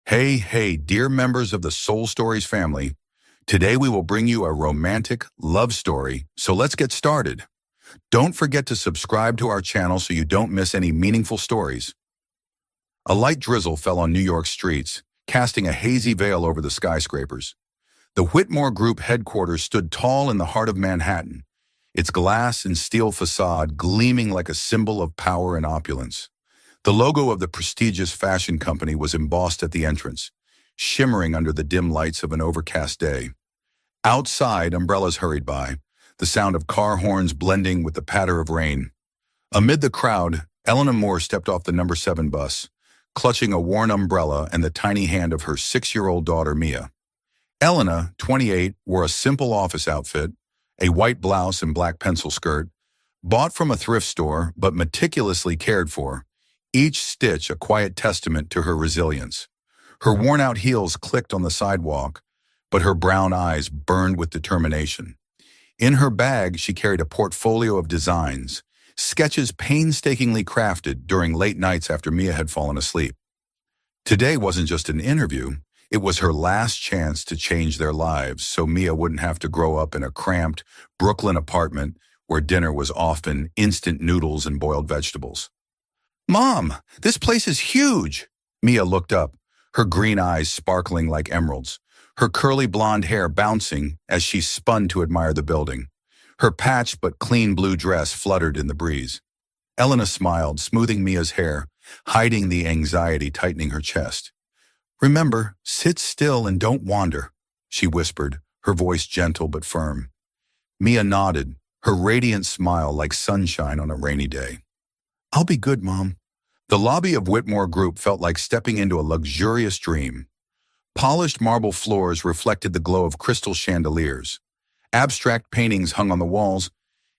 Hey, dear members of the Soul Stories family. Today we will bring you a romantic love story, so let's get started. Don't forget to subscribe to our channel so you don't miss any meaningful stories. A light drizzle fell on New York streets, casting a hazy veil over the skyscrapers. The Whitmore Group headquarters stood tall in the heart of Manhattan, its glass and steel facade gleaming like a symbol of power and opulence. The logo of the prestigious fashion company was embossed at the entrance, shimmering under the dim lights of an overcast day. Outside, umbrellas hurried by, the sound of car horns blending with the patter of rain. Amid the crowd, Eleanor Moore stepped off the number 7 bus, clutching a worn umbrella and the tiny hand of her 6-year-old daughter, Mia. Eleanor, 28, wore a simple office outfit, a white blouse and black pencil skirt, bought from a thrift store but meticulously cared for, each stitch a quiet testament to her resilience. Her worn-out heels clicked on the sidewalk, but her brown eyes burned with determination. In her bag, she carried a portfolio of designs, sketches painstakingly crafted during late nights after Mia had fallen asleep. Today wasn't just an interview, it was her last chance to change their lives so Mia wouldn't have to grow up in a cramped Brooklyn apartment where dinner was often instant noodles and boiled vegetables. "Mom, this place is huge!" Mia looked up, her green eyes sparkling like emeralds, her curly blonde hair bouncing as she spun to admire the building. Her patched but clean blue dress fluttered in the breeze. Eleanor smiled, smoothing Mia's hair, hiding the anxiety tightening her chest. "Remember, sit still and don't wander," she whispered, her voice gentle but firm. Mia nodded, her radiant smile like sunshine on a rainy day. "I'll be good, Mom." The lobby of Whitmore Group felt like stepping into a luxurious dream. Polished marble floors reflected the glow of crystal chandeliers. Abstract paintings hung on the walls,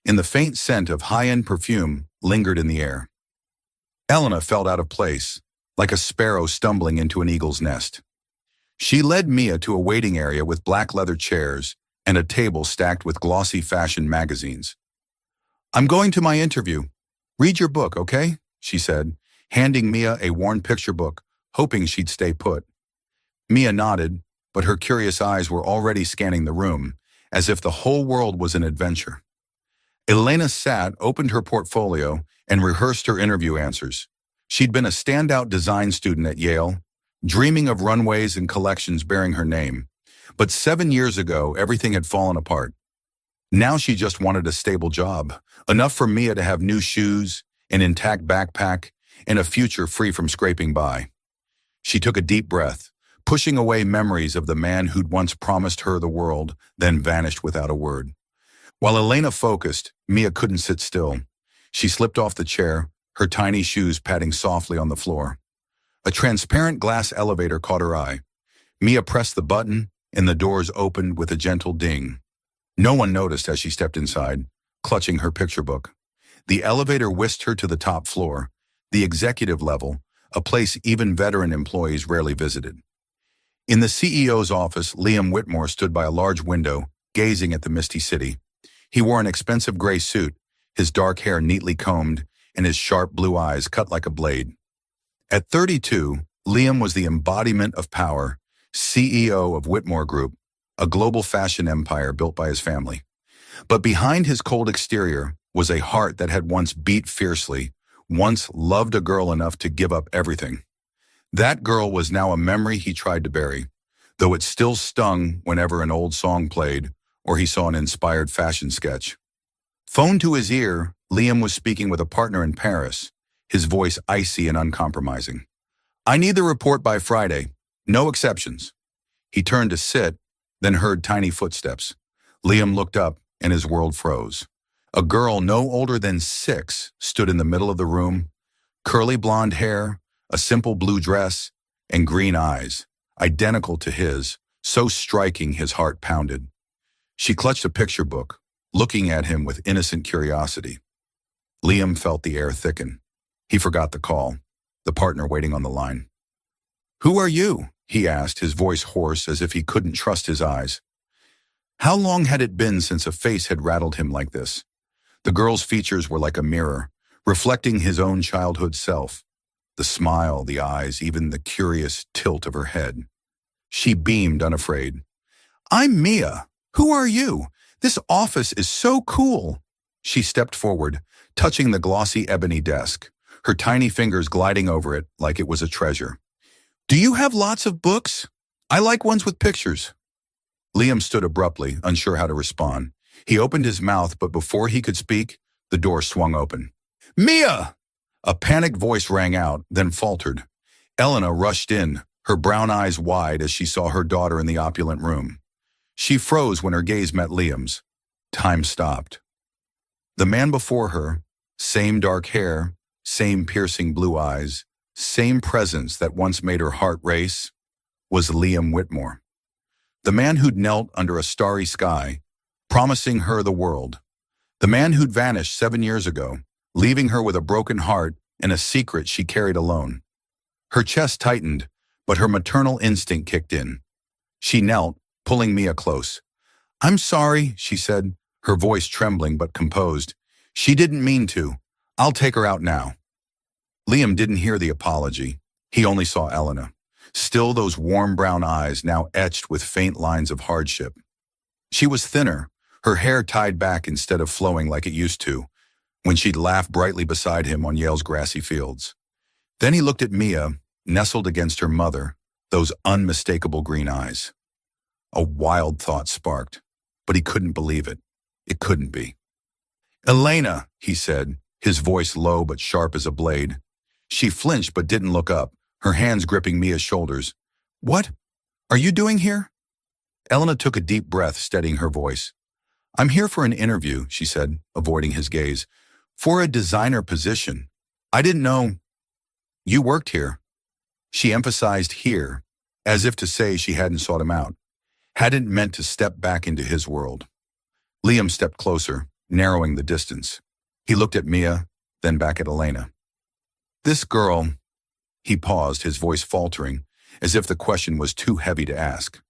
and the faint scent of high-end perfume lingered in the air. Eleanor felt out of place, like a sparrow stumbling into an eagle's nest. She led Mia to a waiting area with black leather chairs and a table stacked with glossy fashion magazines. "I'm going to my interview. Read your book, okay?" she said, handing Mia a worn picture book, hoping she'd stay put. Mia nodded, but her curious eyes were already scanning the room, as if the whole world was an adventure. Elena sat, opened her portfolio, and rehearsed her interview answers. She'd been a standout design student at Yale, dreaming of runways and collections bearing her name. But 7 years ago, everything had fallen apart. Now she just wanted a stable job, enough for Mia to have new shoes, an intact backpack, and a future free from scraping by. She took a deep breath, pushing away memories of the man who'd once promised her the world, then vanished without a word. While Elena focused, Mia couldn't sit still. She slipped off the chair, her tiny shoes padding softly on the floor. A transparent glass elevator caught her eye. Mia pressed the button, and the doors opened with a gentle ding. No one noticed as she stepped inside, clutching her picture book. The elevator whisked her to the top floor, the executive level, a place even veteran employees rarely visited. In the CEO's office, Liam Whitmore stood by a large window, gazing at the misty city. He wore an expensive gray suit, his dark hair neatly combed, and his sharp blue eyes cut like a blade. At 32, Liam was the embodiment of power, CEO of Whitmore Group, a global fashion empire built by his family. But behind his cold exterior was a heart that had once beat fiercely, once loved a girl enough to give up everything. That girl was now a memory he tried to bury, though it still stung whenever an old song played or he saw an inspired fashion sketch. Phone to his ear, Liam was speaking with a partner in Paris, his voice icy and uncompromising. "I need the report by Friday. No exceptions." He turned to sit, then heard tiny footsteps. Liam looked up, and his world froze. A girl no older than 6 stood in the middle of the room, curly blonde hair, a simple blue dress, and green eyes, identical to his, so striking his heart pounded. She clutched a picture book, looking at him with innocent curiosity. Liam felt the air thicken. He forgot the call, the partner waiting on the line. "Who are you?" he asked, his voice hoarse as if he couldn't trust his eyes. How long had it been since a face had rattled him like this? The girl's features were like a mirror, reflecting his own childhood self. The smile, the eyes, even the curious tilt of her head. She beamed, unafraid. I'm Mia. Who are you? This office is so cool. She stepped forward, touching the glossy ebony desk, her tiny fingers gliding over it like it was a treasure. Do you have lots of books? I like ones with pictures. Liam stood abruptly, unsure how to respond. He opened his mouth, but before he could speak, the door swung open. Mia! A panicked voice rang out, then faltered. Elena rushed in, her brown eyes wide as she saw her daughter in the opulent room. She froze when her gaze met Liam's. Time stopped. The man before her, same dark hair, same piercing blue eyes, same presence that once made her heart race, was Liam Whitmore. The man who'd knelt under a starry sky, promising her the world. The man who'd vanished 7 years ago, leaving her with a broken heart and a secret she carried alone. Her chest tightened, but her maternal instinct kicked in. She knelt, pulling Mia close. I'm sorry, she said, her voice trembling but composed. She didn't mean to. I'll take her out now. Liam didn't hear the apology. He only saw Elena. Still those warm brown eyes now etched with faint lines of hardship. She was thinner, her hair tied back instead of flowing like it used to, when she'd laugh brightly beside him on Yale's grassy fields. Then he looked at Mia, nestled against her mother, those unmistakable green eyes. A wild thought sparked, but he couldn't believe it. It couldn't be. Elena, he said, his voice low but sharp as a blade. She flinched but didn't look up, her hands gripping Mia's shoulders. What are you doing here? Elena took a deep breath, steadying her voice. I'm here for an interview, she said, avoiding his gaze. For a designer position. I didn't know you worked here. She emphasized here, as if to say she hadn't sought him out, hadn't meant to step back into his world. Liam stepped closer, narrowing the distance. He looked at Mia, then back at Elena. This girl, he paused, his voice faltering, as if the question was too heavy to ask.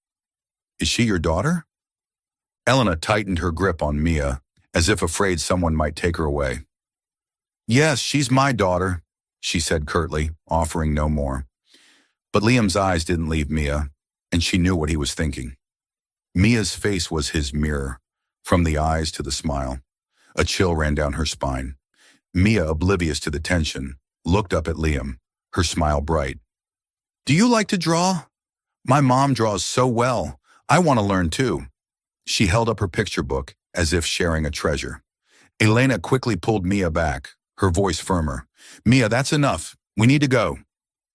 Is she your daughter? Elena tightened her grip on Mia, as if afraid someone might take her away. Yes, she's my daughter, she said curtly, offering no more. But Liam's eyes didn't leave Mia, and she knew what he was thinking. Mia's face was his mirror, from the eyes to the smile. A chill ran down her spine. Mia, oblivious to the tension, looked up at Liam, her smile bright. Do you like to draw? My mom draws so well. I want to learn too. She held up her picture book, as if sharing a treasure. Elena quickly pulled Mia back, her voice firmer. Mia, that's enough. We need to go.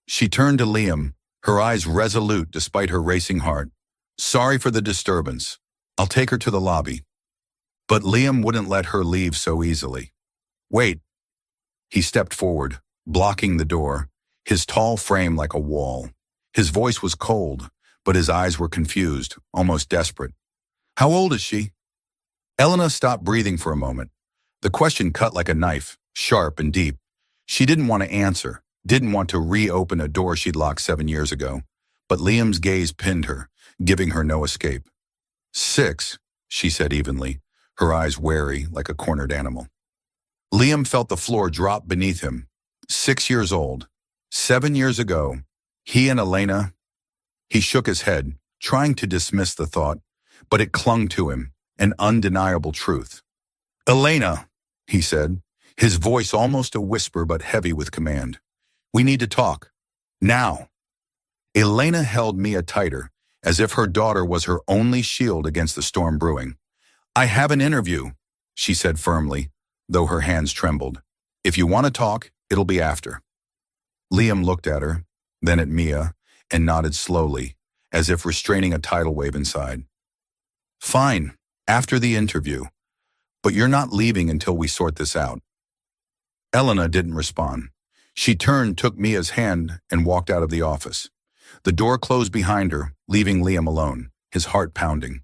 She turned to Liam, her eyes resolute despite her racing heart. Sorry for the disturbance. I'll take her to the lobby. But Liam wouldn't let her leave so easily. Wait. He stepped forward, blocking the door, his tall frame like a wall. His voice was cold, but his eyes were confused, almost desperate. How old is she? Elena stopped breathing for a moment. The question cut like a knife, sharp and deep. She didn't want to answer, didn't want to reopen a door she'd locked 7 years ago. But Liam's gaze pinned her, giving her no escape. 6, she said evenly, her eyes wary like a cornered animal. Liam felt the floor drop beneath him. 6 years old. 7 years ago, he and Elena. He shook his head, trying to dismiss the thought, but it clung to him, an undeniable truth. Elena, he said, his voice almost a whisper but heavy with command. We need to talk. Now. Elena held Mia tighter, as if her daughter was her only shield against the storm brewing. I have an interview, she said firmly, though her hands trembled. If you want to talk, it'll be after. Liam looked at her, then at Mia, and nodded slowly, as if restraining a tidal wave inside. Fine, after the interview. But you're not leaving until we sort this out. Elena didn't respond. She turned, took Mia's hand, and walked out of the office. The door closed behind her, leaving Liam alone, his heart pounding.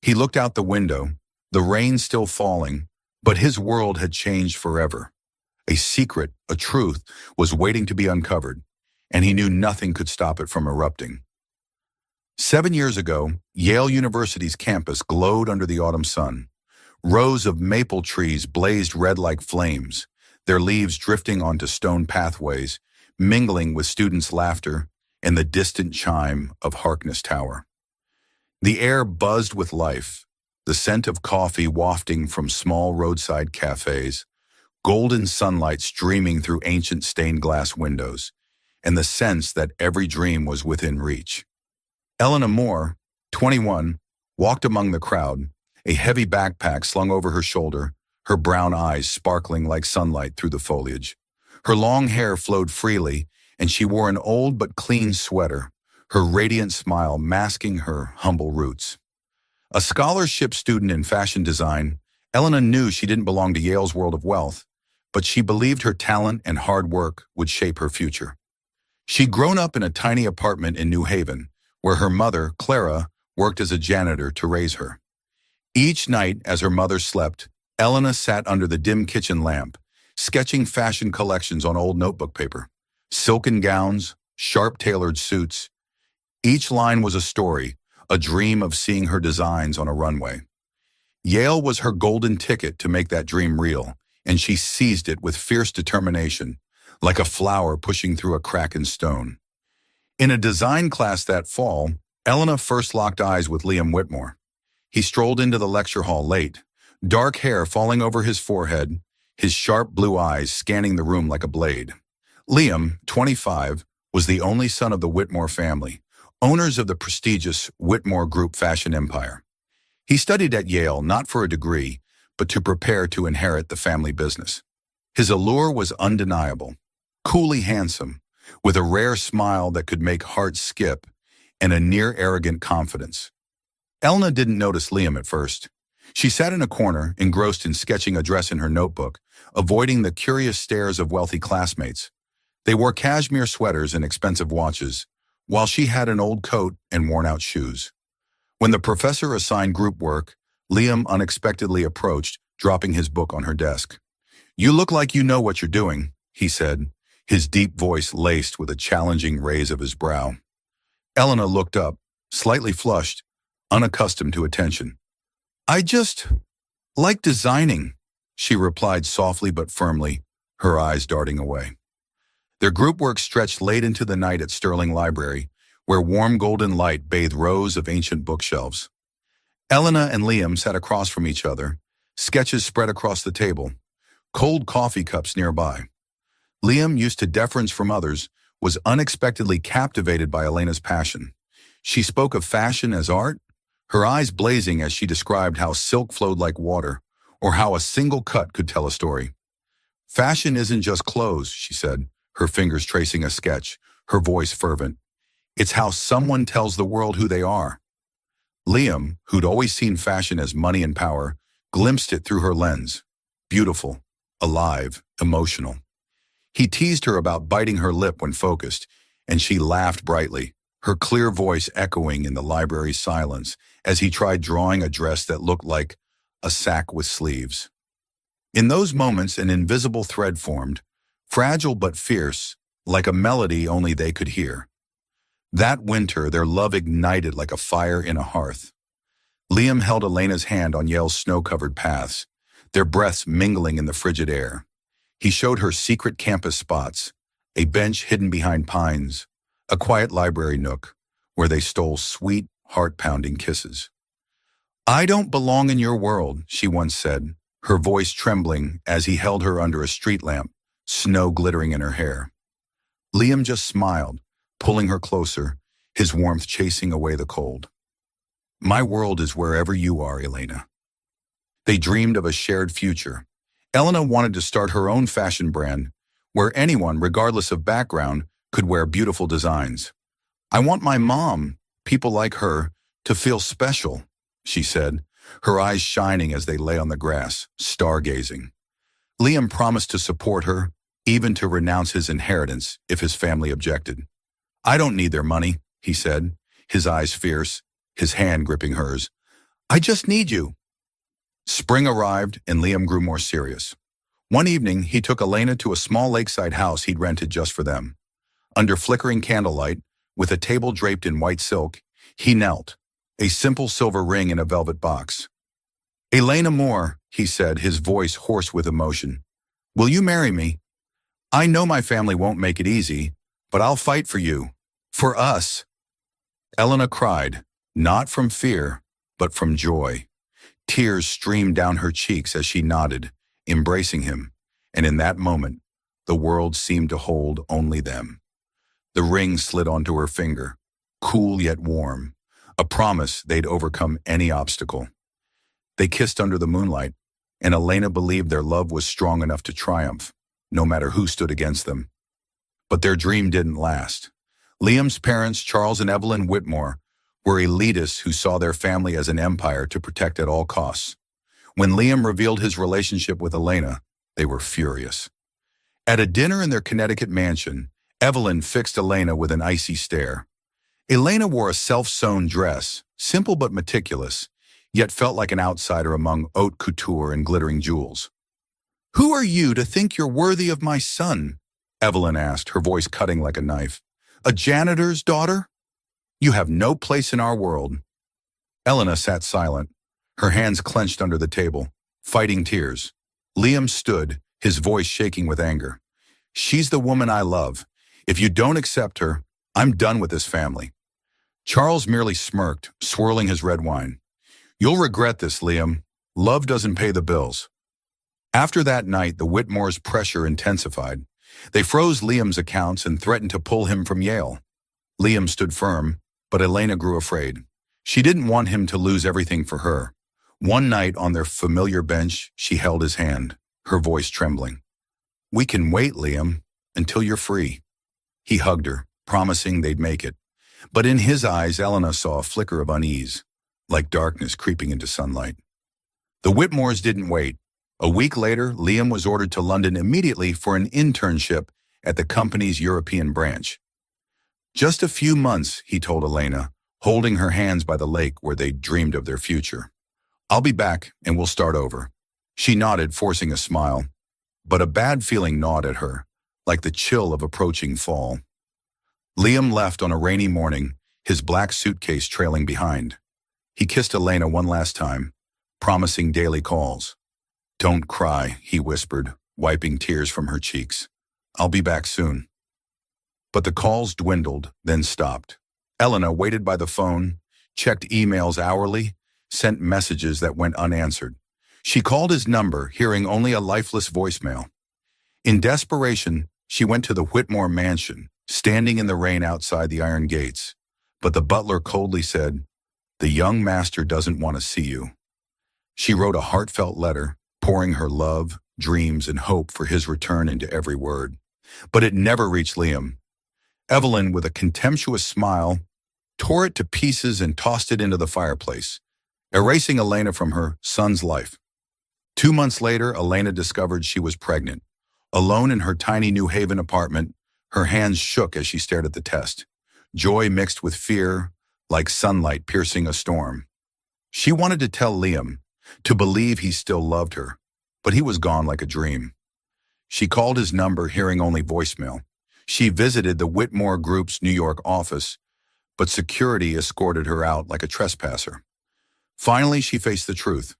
He looked out the window, the rain still falling, but his world had changed forever. A secret, a truth, was waiting to be uncovered, and he knew nothing could stop it from erupting. 7 years ago, Yale University's campus glowed under the autumn sun. Rows of maple trees blazed red like flames, their leaves drifting onto stone pathways, mingling with students' laughter and the distant chime of Harkness Tower. The air buzzed with life, the scent of coffee wafting from small roadside cafes, golden sunlight streaming through ancient stained glass windows, and the sense that every dream was within reach. Elena Moore, 21, walked among the crowd, a heavy backpack slung over her shoulder, her brown eyes sparkling like sunlight through the foliage. Her long hair flowed freely, and she wore an old but clean sweater, her radiant smile masking her humble roots. A scholarship student in fashion design, Elena knew she didn't belong to Yale's world of wealth, but she believed her talent and hard work would shape her future. She'd grown up in a tiny apartment in New Haven, where her mother, Clara, worked as a janitor to raise her. Each night, as her mother slept, Elena sat under the dim kitchen lamp, sketching fashion collections on old notebook paper. Silken gowns, sharp tailored suits. Each line was a story, a dream of seeing her designs on a runway. Yale was her golden ticket to make that dream real, and she seized it with fierce determination, like a flower pushing through a crack in stone. In a design class that fall, Elena first locked eyes with Liam Whitmore. He strolled into the lecture hall late, dark hair falling over his forehead, his sharp blue eyes scanning the room like a blade. Liam, 25, was the only son of the Whitmore family, owners of the prestigious Whitmore Group fashion empire. He studied at Yale not for a degree, but to prepare to inherit the family business. His allure was undeniable, coolly handsome, with a rare smile that could make hearts skip, and a near-arrogant confidence. Elena didn't notice Liam at first. She sat in a corner, engrossed in sketching a dress in her notebook, avoiding the curious stares of wealthy classmates. They wore cashmere sweaters and expensive watches, while she had an old coat and worn-out shoes. When the professor assigned group work, Liam unexpectedly approached, dropping his book on her desk. "You look like you know what you're doing," he said, his deep voice laced with a challenging raise of his brow. Elena looked up, slightly flushed, unaccustomed to attention. "I just like designing," she replied softly but firmly, her eyes darting away. Their group work stretched late into the night at Sterling Library, where warm golden light bathed rows of ancient bookshelves. Elena and Liam sat across from each other, sketches spread across the table, cold coffee cups nearby. Liam, used to deference from others, was unexpectedly captivated by Elena's passion. She spoke of fashion as art, her eyes blazing as she described how silk flowed like water, or how a single cut could tell a story. "Fashion isn't just clothes," she said, her fingers tracing a sketch, her voice fervent. "It's how someone tells the world who they are." Liam, who'd always seen fashion as money and power, glimpsed it through her lens. Beautiful, alive, emotional. He teased her about biting her lip when focused, and she laughed brightly, her clear voice echoing in the library's silence as he tried drawing a dress that looked like a sack with sleeves. In those moments, an invisible thread formed, fragile but fierce, like a melody only they could hear. That winter, their love ignited like a fire in a hearth. Liam held Elena's hand on Yale's snow-covered paths, their breaths mingling in the frigid air. He showed her secret campus spots, a bench hidden behind pines, a quiet library nook where they stole sweet, heart-pounding kisses. "I don't belong in your world," she once said, her voice trembling as he held her under a street lamp, snow glittering in her hair. Liam just smiled, pulling her closer, his warmth chasing away the cold. "My world is wherever you are, Elena." They dreamed of a shared future. Elena wanted to start her own fashion brand, where anyone, regardless of background, could wear beautiful designs. "I want my mom, people like her, to feel special," she said, her eyes shining as they lay on the grass, stargazing. Liam promised to support her, even to renounce his inheritance if his family objected. "I don't need their money," he said, his eyes fierce, his hand gripping hers. "I just need you." Spring arrived, and Liam grew more serious. One evening, he took Elena to a small lakeside house he'd rented just for them. Under flickering candlelight, with a table draped in white silk, he knelt, a simple silver ring in a velvet box. "Elena Moore," he said, his voice hoarse with emotion. "Will you marry me?" I know my family won't make it easy, but I'll fight for you. For us. Elena cried, not from fear, but from joy. Tears streamed down her cheeks as she nodded, embracing him, and in that moment, the world seemed to hold only them. The ring slid onto her finger, cool yet warm, a promise they'd overcome any obstacle. They kissed under the moonlight, and Elena believed their love was strong enough to triumph, no matter who stood against them. But their dream didn't last. Liam's parents, Charles and Evelyn Whitmore, were elitists who saw their family as an empire to protect at all costs. When Liam revealed his relationship with Elena, they were furious. At a dinner in their Connecticut mansion, Evelyn fixed Elena with an icy stare. Elena wore a self-sewn dress, simple but meticulous, yet felt like an outsider among haute couture and glittering jewels. "Who are you to think you're worthy of my son?" Evelyn asked, her voice cutting like a knife. "A janitor's daughter? You have no place in our world." Elena sat silent, her hands clenched under the table, fighting tears. Liam stood, his voice shaking with anger. "She's the woman I love. If you don't accept her, I'm done with this family." Charles merely smirked, swirling his red wine. "You'll regret this, Liam. Love doesn't pay the bills." After that night, the Whitmores' pressure intensified. They froze Liam's accounts and threatened to pull him from Yale. Liam stood firm, but Elena grew afraid. She didn't want him to lose everything for her. One night on their familiar bench, she held his hand, her voice trembling. "We can wait, Liam, until you're free." He hugged her, promising they'd make it. But in his eyes, Elena saw a flicker of unease, like darkness creeping into sunlight. The Whitmores didn't wait. A week later, Liam was ordered to London immediately for an internship at the company's European branch. "Just a few months," he told Elena, holding her hands by the lake where they'd dreamed of their future. "I'll be back and we'll start over." She nodded, forcing a smile, but a bad feeling gnawed at her, like the chill of approaching fall. Liam left on a rainy morning, his black suitcase trailing behind. He kissed Elena one last time, promising daily calls. "Don't cry," he whispered, wiping tears from her cheeks. "I'll be back soon." But the calls dwindled, then stopped. Elena waited by the phone, checked emails hourly, sent messages that went unanswered. She called his number, hearing only a lifeless voicemail. In desperation, she went to the Whitmore mansion, standing in the rain outside the iron gates. But the butler coldly said, "The young master doesn't want to see you." She wrote a heartfelt letter, pouring her love, dreams, and hope for his return into every word. But it never reached Liam. Evelyn, with a contemptuous smile, tore it to pieces and tossed it into the fireplace, erasing Elena from her son's life. 2 months later, Elena discovered she was pregnant. Alone in her tiny New Haven apartment, her hands shook as she stared at the test. Joy mixed with fear, like sunlight piercing a storm. She wanted to tell Liam, to believe he still loved her, but he was gone like a dream. She called his number, hearing only voicemail. She visited the Whitmore Group's New York office, but security escorted her out like a trespasser. Finally, she faced the truth.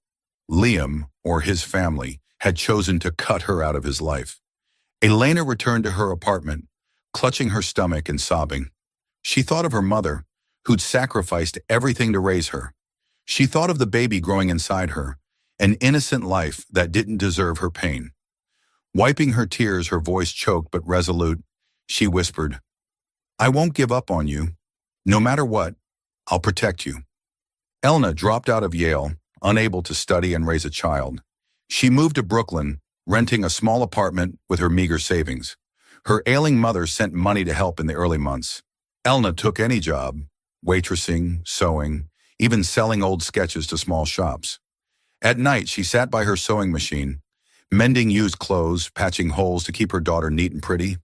Liam, or his family, had chosen to cut her out of his life. Elena returned to her apartment, clutching her stomach and sobbing. She thought of her mother, who'd sacrificed everything to raise her. She thought of the baby growing inside her, an innocent life that didn't deserve her pain. Wiping her tears, her voice choked but resolute, she whispered, "I won't give up on you. No matter what, I'll protect you." Elena dropped out of Yale, unable to study and raise a child. She moved to Brooklyn, renting a small apartment with her meager savings. Her ailing mother sent money to help in the early months. Elena took any job, waitressing, sewing, even selling old sketches to small shops. At night, she sat by her sewing machine, mending used clothes, patching holes to keep her daughter neat and pretty.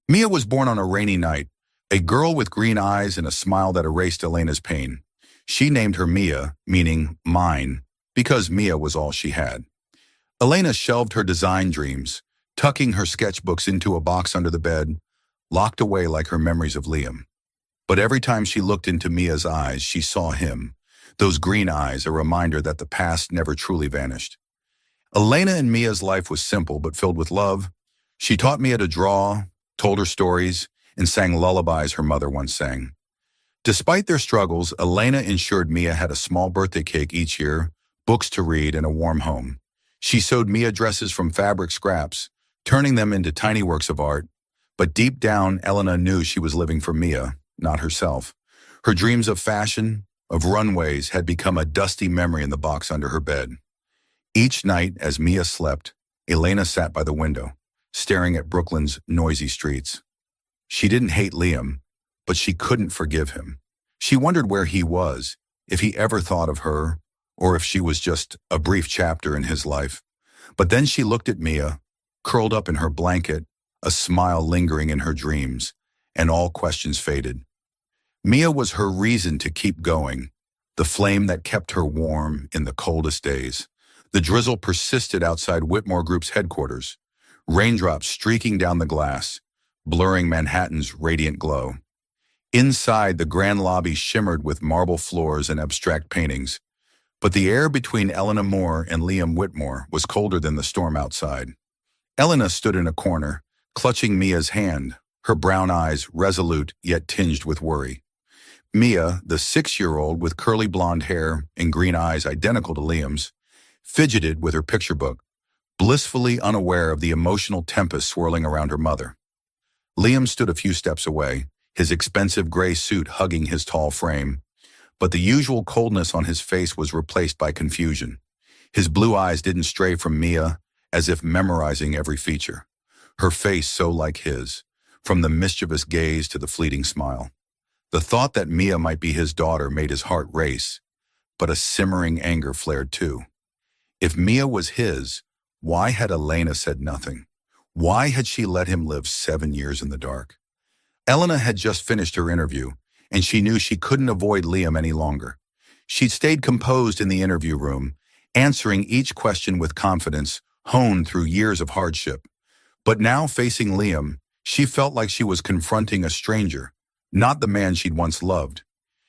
Mia was born on a rainy night, a girl with green eyes and a smile that erased Elena's pain. She named her Mia, meaning mine, because Mia was all she had. Elena shelved her design dreams, tucking her sketchbooks into a box under the bed, locked away like her memories of Liam. But every time she looked into Mia's eyes, she saw him, those green eyes, a reminder that the past never truly vanished. Elena and Mia's life was simple but filled with love. She taught Mia to draw, told her stories, and sang lullabies her mother once sang. Despite their struggles, Elena ensured Mia had a small birthday cake each year, books to read, and a warm home. She sewed Mia dresses from fabric scraps, turning them into tiny works of art. But deep down, Elena knew she was living for Mia, not herself. Her dreams of fashion, of runways, had become a dusty memory in the box under her bed. Each night, as Mia slept, Elena sat by the window, staring at Brooklyn's noisy streets. She didn't hate Liam, but she couldn't forgive him. She wondered where he was, if he ever thought of her, or if she was just a brief chapter in his life. But then she looked at Mia, curled up in her blanket, a smile lingering in her dreams, and all questions faded. Mia was her reason to keep going, the flame that kept her warm in the coldest days. The drizzle persisted outside Whitmore Group's headquarters, raindrops streaking down the glass, blurring Manhattan's radiant glow. Inside, the grand lobby shimmered with marble floors and abstract paintings, but the air between Elena Moore and Liam Whitmore was colder than the storm outside. Elena stood in a corner, clutching Mia's hand, her brown eyes resolute yet tinged with worry. Mia, the 6-year-old with curly blonde hair and green eyes identical to Liam's, fidgeted with her picture book, blissfully unaware of the emotional tempest swirling around her mother. Liam stood a few steps away, his expensive gray suit hugging his tall frame, but the usual coldness on his face was replaced by confusion. His blue eyes didn't stray from Mia, as if memorizing every feature. Her face so like his, from the mischievous gaze to the fleeting smile. The thought that Mia might be his daughter made his heart race, but a simmering anger flared too. If Mia was his, why had Elena said nothing? Why had she let him live 7 years in the dark? Elena had just finished her interview, and she knew she couldn't avoid Liam any longer. She'd stayed composed in the interview room, answering each question with confidence, honed through years of hardship. But now, facing Liam, she felt like she was confronting a stranger, not the man she'd once loved.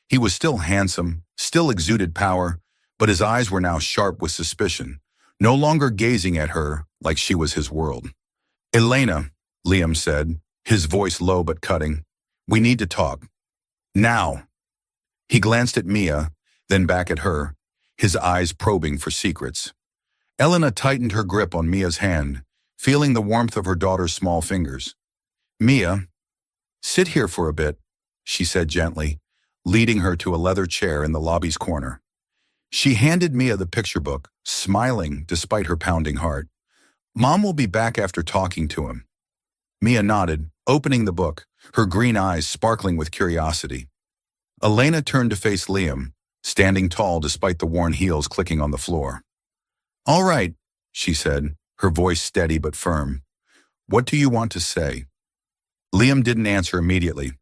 He was still handsome, still exuded power, but his eyes were now sharp with suspicion, no longer gazing at her like she was his world. "Elena," Liam said, his voice low but cutting, "we need to talk. Now." He glanced at Mia, then back at her, his eyes probing for secrets. Elena tightened her grip on Mia's hand, feeling the warmth of her daughter's small fingers. "Mia, sit here for a bit," she said gently, leading her to a leather chair in the lobby's corner. She handed Mia the picture book, smiling despite her pounding heart. "Mom will be back after talking to him." Mia nodded, opening the book, her green eyes sparkling with curiosity. Elena turned to face Liam, standing tall despite the worn heels clicking on the floor. "All right," she said, her voice steady but firm. "What do you want to say?" Liam didn't answer immediately.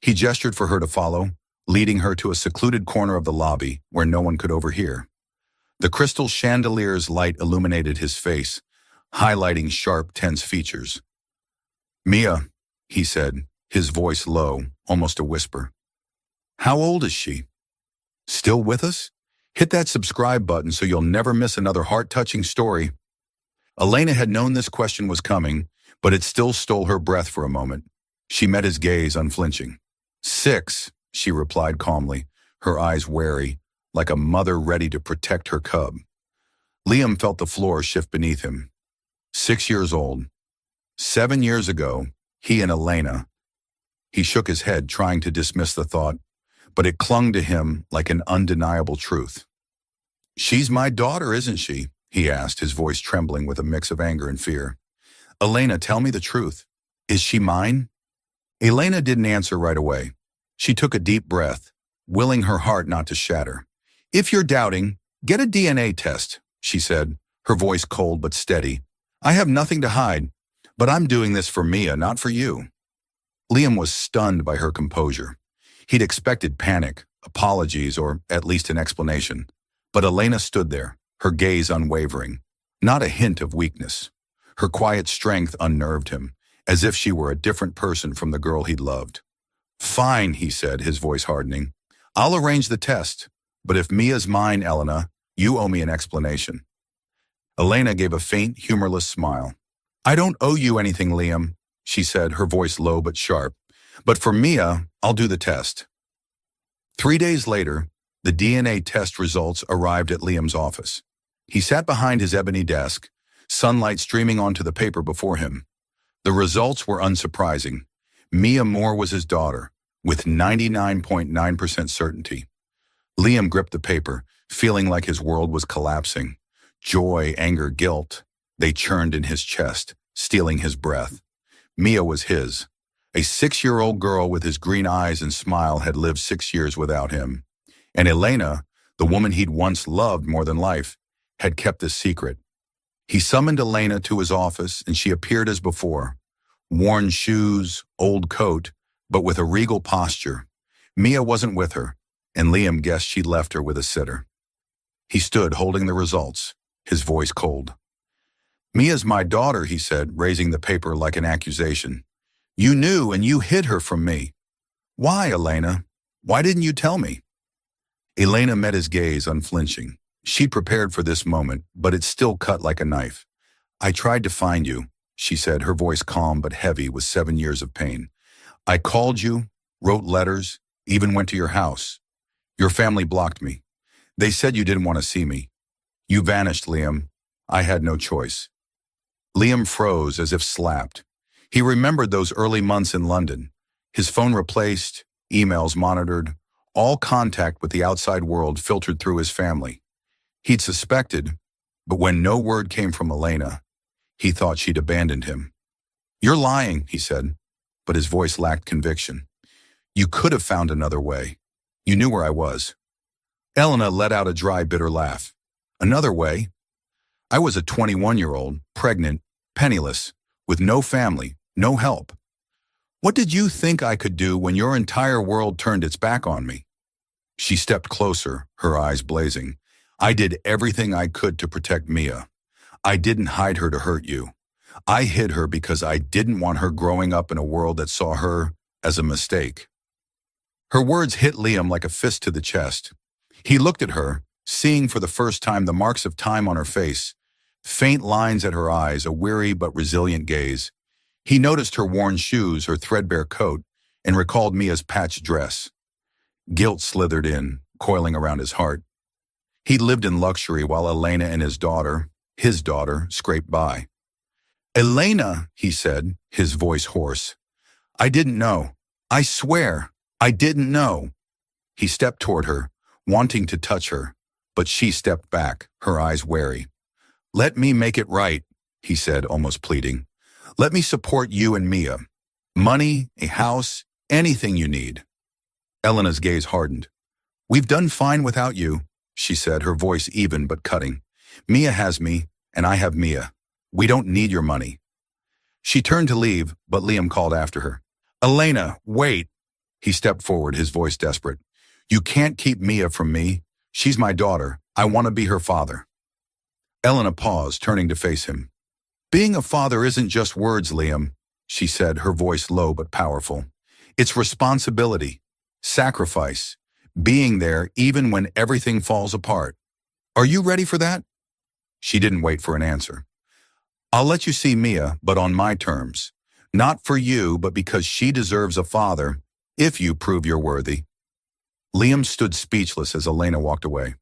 He gestured for her to follow, leading her to a secluded corner of the lobby where no one could overhear. The crystal chandelier's light illuminated his face, highlighting sharp, tense features. "Mia," he said, his voice low, almost a whisper. "How old is she? Still with us? Hit that subscribe button so you'll never miss another heart-touching story." Elena had known this question was coming, but it still stole her breath for a moment. She met his gaze unflinching. "6, she replied calmly, her eyes wary, like a mother ready to protect her cub. Liam felt the floor shift beneath him. 6 years old. 7 years ago, he and Elena. He shook his head, trying to dismiss the thought, but it clung to him like an undeniable truth. "She's my daughter, isn't she?" he asked, his voice trembling with a mix of anger and fear. "Elena, tell me the truth. Is she mine?" Elena didn't answer right away. She took a deep breath, willing her heart not to shatter. "If you're doubting, get a DNA test," she said, her voice cold but steady. "I have nothing to hide, but I'm doing this for Mia, not for you." Liam was stunned by her composure. He'd expected panic, apologies, or at least an explanation. But Elena stood there, her gaze unwavering, not a hint of weakness. Her quiet strength unnerved him, as if she were a different person from the girl he'd loved. "Fine," he said, his voice hardening. "I'll arrange the test, but if Mia's mine, Elena, you owe me an explanation." Elena gave a faint, humorless smile. I don't owe you anything, Liam, she said, her voice low but sharp. But for Mia, I'll do the test. 3 days later, the DNA test results arrived at Liam's office. He sat behind his ebony desk, sunlight streaming onto the paper before him. The results were unsurprising. Mia Moore was his daughter, with 99.9% certainty. Liam gripped the paper, feeling like his world was collapsing. Joy, anger, guilt, they churned in his chest, stealing his breath. Mia was his. A 6-year-old girl with his green eyes and smile had lived 6 years without him. And Elena, the woman he'd once loved more than life, had kept the secret. He summoned Elena to his office, and she appeared as before. Worn shoes, old coat, but with a regal posture. Mia wasn't with her, and Liam guessed she'd left her with a sitter. He stood holding the results, his voice cold. Mia's my daughter, he said, raising the paper like an accusation. You knew and you hid her from me. Why, Elena? Why didn't you tell me? Elena met his gaze unflinching. She'd prepared for this moment, but it still cut like a knife. I tried to find you, she said, her voice calm but heavy with 7 years of pain. I called you, wrote letters, even went to your house. Your family blocked me. They said you didn't want to see me. You vanished, Liam. I had no choice. Liam froze as if slapped. He remembered those early months in London. His phone replaced, emails monitored, all contact with the outside world filtered through his family. He'd suspected, but when no word came from Elena, he thought she'd abandoned him. You're lying, he said, but his voice lacked conviction. You could have found another way. You knew where I was. Elena let out a dry, bitter laugh. Another way? I was a 21-year-old, pregnant, penniless, with no family, no help. What did you think I could do when your entire world turned its back on me? She stepped closer, her eyes blazing. I did everything I could to protect Mia. I didn't hide her to hurt you. I hid her because I didn't want her growing up in a world that saw her as a mistake. Her words hit Liam like a fist to the chest. He looked at her, seeing for the first time the marks of time on her face, faint lines at her eyes, a weary but resilient gaze. He noticed her worn shoes, her threadbare coat, and recalled Mia's patched dress. Guilt slithered in, coiling around his heart. He lived in luxury while Elena and his daughter, scraped by. Elena, he said, his voice hoarse. I didn't know. I swear, I didn't know. He stepped toward her, wanting to touch her, but she stepped back, her eyes wary. Let me make it right, he said, almost pleading. Let me support you and Mia. Money, a house, anything you need. Elena's gaze hardened. We've done fine without you, she said, her voice even but cutting. Mia has me, and I have Mia. We don't need your money. She turned to leave, but Liam called after her. Elena, wait. He stepped forward, his voice desperate. You can't keep Mia from me. She's my daughter. I want to be her father. Elena paused, turning to face him. Being a father isn't just words, Liam, she said, her voice low but powerful. It's responsibility, sacrifice, being there even when everything falls apart. Are you ready for that? She didn't wait for an answer. I'll let you see Mia, but on my terms. Not for you, but because she deserves a father, if you prove you're worthy. Liam stood speechless as Elena walked away.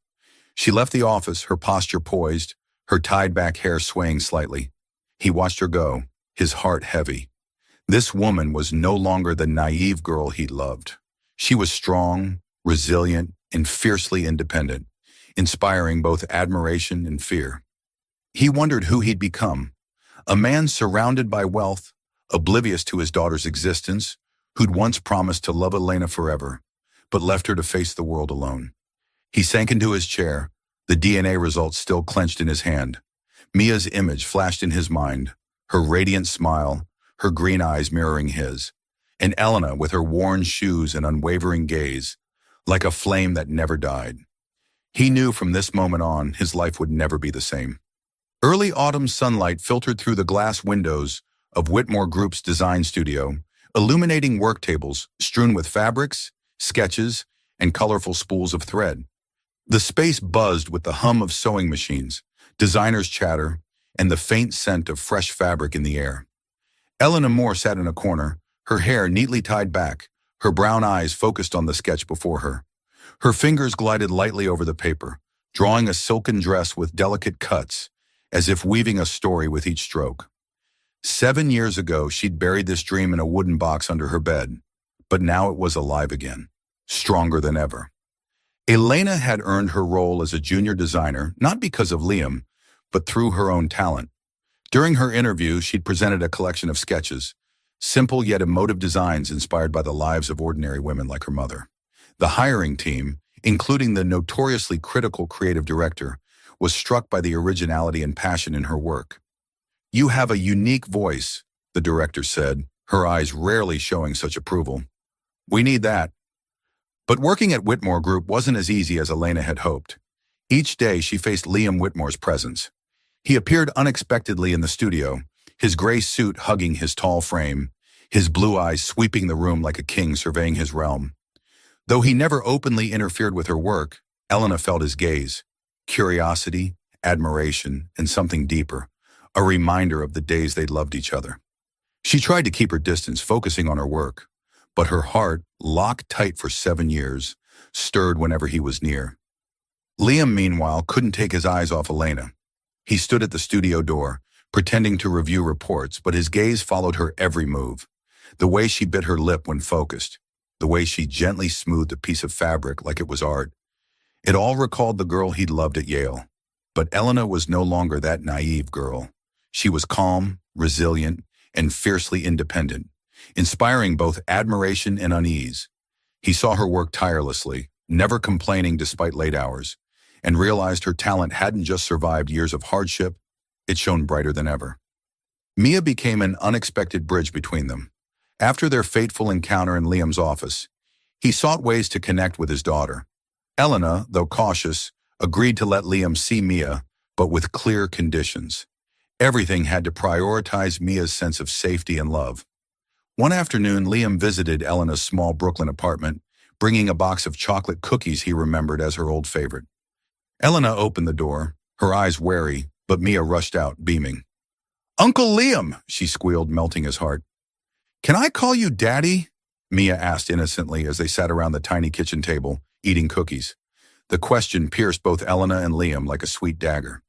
She left the office, her posture poised, her tied-back hair swaying slightly. He watched her go, his heart heavy. This woman was no longer the naive girl he'd loved. She was strong, resilient, and fiercely independent, inspiring both admiration and fear. He wondered who he'd become, a man surrounded by wealth, oblivious to his daughter's existence, who'd once promised to love Elena forever, but left her to face the world alone. He sank into his chair, the DNA results still clenched in his hand. Mia's image flashed in his mind, her radiant smile, her green eyes mirroring his, and Elena with her worn shoes and unwavering gaze, like a flame that never died. He knew from this moment on his life would never be the same. Early autumn sunlight filtered through the glass windows of Whitmore Group's design studio, illuminating work tables strewn with fabrics, sketches, and colorful spools of thread. The space buzzed with the hum of sewing machines, designers' chatter, and the faint scent of fresh fabric in the air. Elena Moore sat in a corner, her hair neatly tied back, her brown eyes focused on the sketch before her. Her fingers glided lightly over the paper, drawing a silken dress with delicate cuts, as if weaving a story with each stroke. 7 years ago, she'd buried this dream in a wooden box under her bed, but now it was alive again, stronger than ever. Elena had earned her role as a junior designer, not because of Liam, but through her own talent. During her interview, she'd presented a collection of sketches, simple yet emotive designs inspired by the lives of ordinary women like her mother. The hiring team, including the notoriously critical creative director, was struck by the originality and passion in her work. "You have a unique voice," the director said, her eyes rarely showing such approval. "We need that." But working at Whitmore Group wasn't as easy as Elena had hoped. Each day she faced Liam Whitmore's presence. He appeared unexpectedly in the studio, his gray suit hugging his tall frame, his blue eyes sweeping the room like a king surveying his realm. Though he never openly interfered with her work, Elena felt his gaze, curiosity, admiration, and something deeper, a reminder of the days they'd loved each other. She tried to keep her distance, focusing on her work, but her heart, locked tight for 7 years, stirred whenever he was near. Liam, meanwhile, couldn't take his eyes off Elena. He stood at the studio door, pretending to review reports, but his gaze followed her every move. The way she bit her lip when focused, the way she gently smoothed a piece of fabric like it was art. It all recalled the girl he'd loved at Yale. But Elena was no longer that naive girl. She was calm, resilient, and fiercely independent, inspiring both admiration and unease. He saw her work tirelessly, never complaining despite late hours, and realized her talent hadn't just survived years of hardship, it shone brighter than ever. Mia became an unexpected bridge between them. After their fateful encounter in Liam's office, he sought ways to connect with his daughter. Elena, though cautious, agreed to let Liam see Mia, but with clear conditions. Everything had to prioritize Mia's sense of safety and love. One afternoon, Liam visited Elena's small Brooklyn apartment, bringing a box of chocolate cookies he remembered as her old favorite. Elena opened the door, her eyes wary, but Mia rushed out, beaming. "Uncle Liam," she squealed, melting his heart. "Can I call you Daddy?" Mia asked innocently as they sat around the tiny kitchen table, eating cookies. The question pierced both Elena and Liam like a sweet dagger.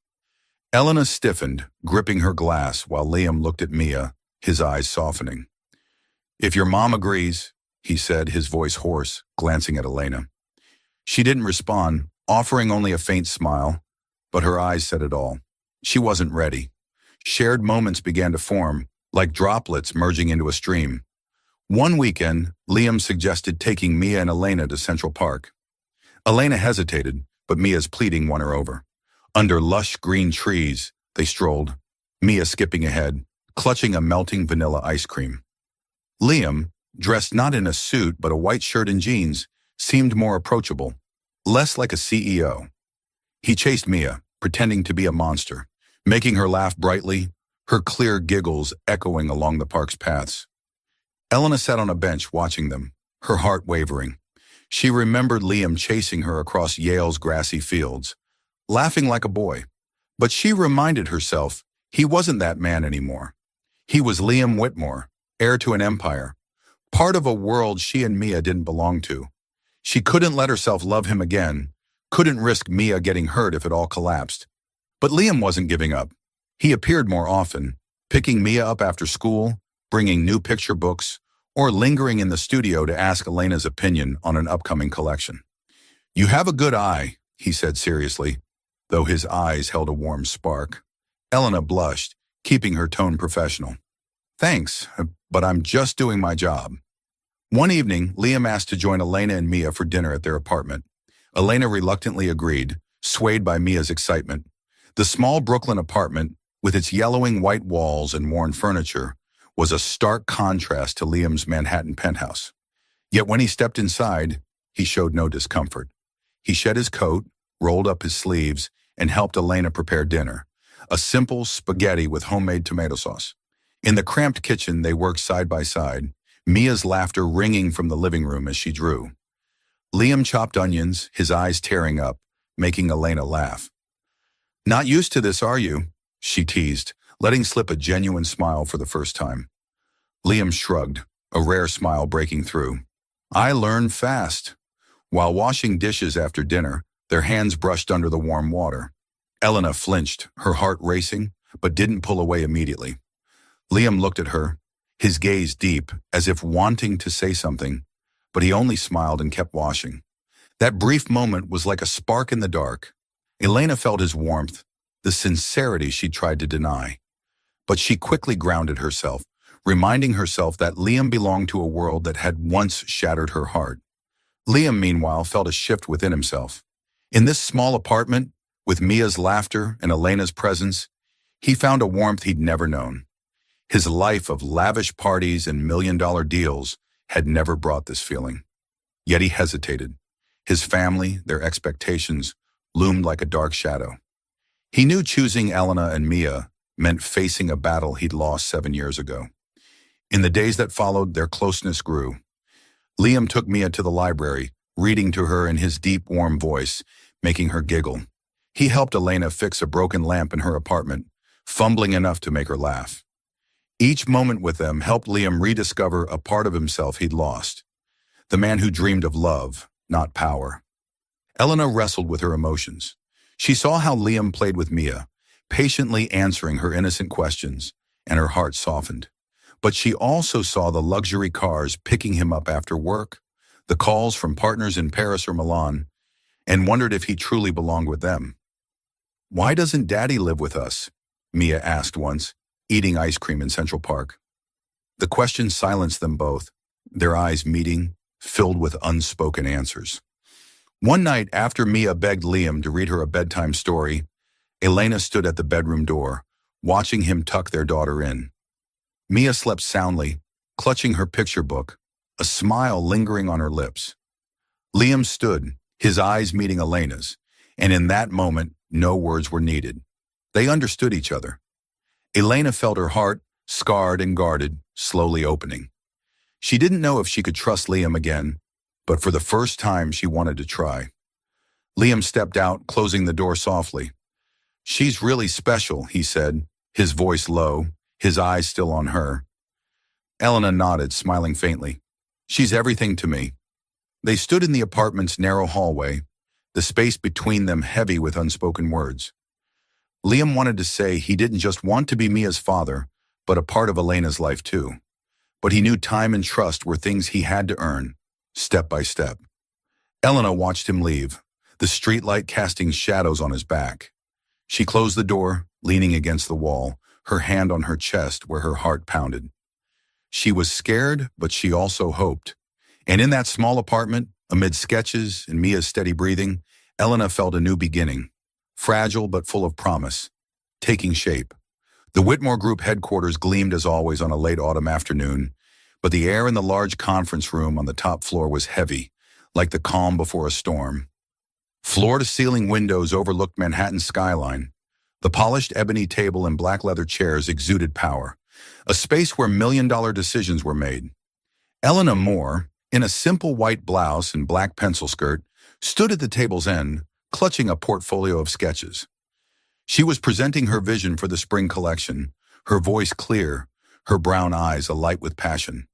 Elena stiffened, gripping her glass, while Liam looked at Mia, his eyes softening. "If your mom agrees," he said, his voice hoarse, glancing at Elena. She didn't respond, offering only a faint smile, but her eyes said it all. She wasn't ready. Shared moments began to form, like droplets merging into a stream. One weekend, Liam suggested taking Mia and Elena to Central Park. Elena hesitated, but Mia's pleading won her over. Under lush green trees, they strolled, Mia skipping ahead, clutching a melting vanilla ice cream. Liam, dressed not in a suit but a white shirt and jeans, seemed more approachable, less like a CEO. He chased Mia, pretending to be a monster, making her laugh brightly, her clear giggles echoing along the park's paths. Elena sat on a bench watching them, her heart wavering. She remembered Liam chasing her across Yale's grassy fields, laughing like a boy. But she reminded herself he wasn't that man anymore. He was Liam Whitmore, heir to an empire, part of a world she and Mia didn't belong to. She couldn't let herself love him again, couldn't risk Mia getting hurt if it all collapsed. But Liam wasn't giving up. He appeared more often, picking Mia up after school, bringing new picture books, or lingering in the studio to ask Elena's opinion on an upcoming collection. "You have a good eye," he said seriously, though his eyes held a warm spark. Elena blushed, keeping her tone professional. "Thanks, but I'm just doing my job." One evening, Liam asked to join Elena and Mia for dinner at their apartment. Elena reluctantly agreed, swayed by Mia's excitement. The small Brooklyn apartment, with its yellowing white walls and worn furniture, was a stark contrast to Liam's Manhattan penthouse. Yet when he stepped inside, he showed no discomfort. He shed his coat, rolled up his sleeves, and helped Elena prepare dinner, a simple spaghetti with homemade tomato sauce. In the cramped kitchen, they worked side by side, Mia's laughter ringing from the living room as she drew. Liam chopped onions, his eyes tearing up, making Elena laugh. "Not used to this, are you?" she teased, letting slip a genuine smile for the first time. Liam shrugged, a rare smile breaking through. I learn fast. While washing dishes after dinner, their hands brushed under the warm water. Elena flinched, her heart racing, but didn't pull away immediately. Liam looked at her, his gaze deep, as if wanting to say something, but he only smiled and kept washing. That brief moment was like a spark in the dark. Elena felt his warmth, the sincerity she tried to deny. But she quickly grounded herself, reminding herself that Liam belonged to a world that had once shattered her heart. Liam, meanwhile, felt a shift within himself. In this small apartment, with Mia's laughter and Elena's presence, he found a warmth he'd never known. His life of lavish parties and million-dollar deals had never brought this feeling. Yet he hesitated. His family, their expectations, loomed like a dark shadow. He knew choosing Elena and Mia meant facing a battle he'd lost 7 years ago. In the days that followed, their closeness grew. Liam took Mia to the library, reading to her in his deep, warm voice, making her giggle. He helped Elena fix a broken lamp in her apartment, fumbling enough to make her laugh. Each moment with them helped Liam rediscover a part of himself he'd lost. The man who dreamed of love, not power. Elena wrestled with her emotions. She saw how Liam played with Mia, patiently answering her innocent questions, and her heart softened. But she also saw the luxury cars picking him up after work, the calls from partners in Paris or Milan, and wondered if he truly belonged with them. "Why doesn't Daddy live with us?" Mia asked once, eating ice cream in Central Park. The question silenced them both, their eyes meeting, filled with unspoken answers. One night, after Mia begged Liam to read her a bedtime story, Elena stood at the bedroom door, watching him tuck their daughter in. Mia slept soundly, clutching her picture book, a smile lingering on her lips. Liam stood, his eyes meeting Elena's, and in that moment, no words were needed. They understood each other. Elena felt her heart, scarred and guarded, slowly opening. She didn't know if she could trust Liam again, but for the first time she wanted to try. Liam stepped out, closing the door softly. "She's really special," he said, his voice low, his eyes still on her. Elena nodded, smiling faintly. "She's everything to me." They stood in the apartment's narrow hallway, the space between them heavy with unspoken words. Liam wanted to say he didn't just want to be Mia's father, but a part of Elena's life too. But he knew time and trust were things he had to earn, step by step. Elena watched him leave, the streetlight casting shadows on his back. She closed the door, leaning against the wall, her hand on her chest where her heart pounded. She was scared, but she also hoped. And in that small apartment, amid sketches and Mia's steady breathing, Elena felt a new beginning, fragile but full of promise, taking shape. The Whitmore Group headquarters gleamed as always on a late autumn afternoon, but the air in the large conference room on the top floor was heavy, like the calm before a storm. Floor-to-ceiling windows overlooked Manhattan's skyline. The polished ebony table and black leather chairs exuded power, a space where million-dollar decisions were made. Elena Moore, in a simple white blouse and black pencil skirt, stood at the table's end, clutching a portfolio of sketches. She was presenting her vision for the spring collection, her voice clear, her brown eyes alight with passion.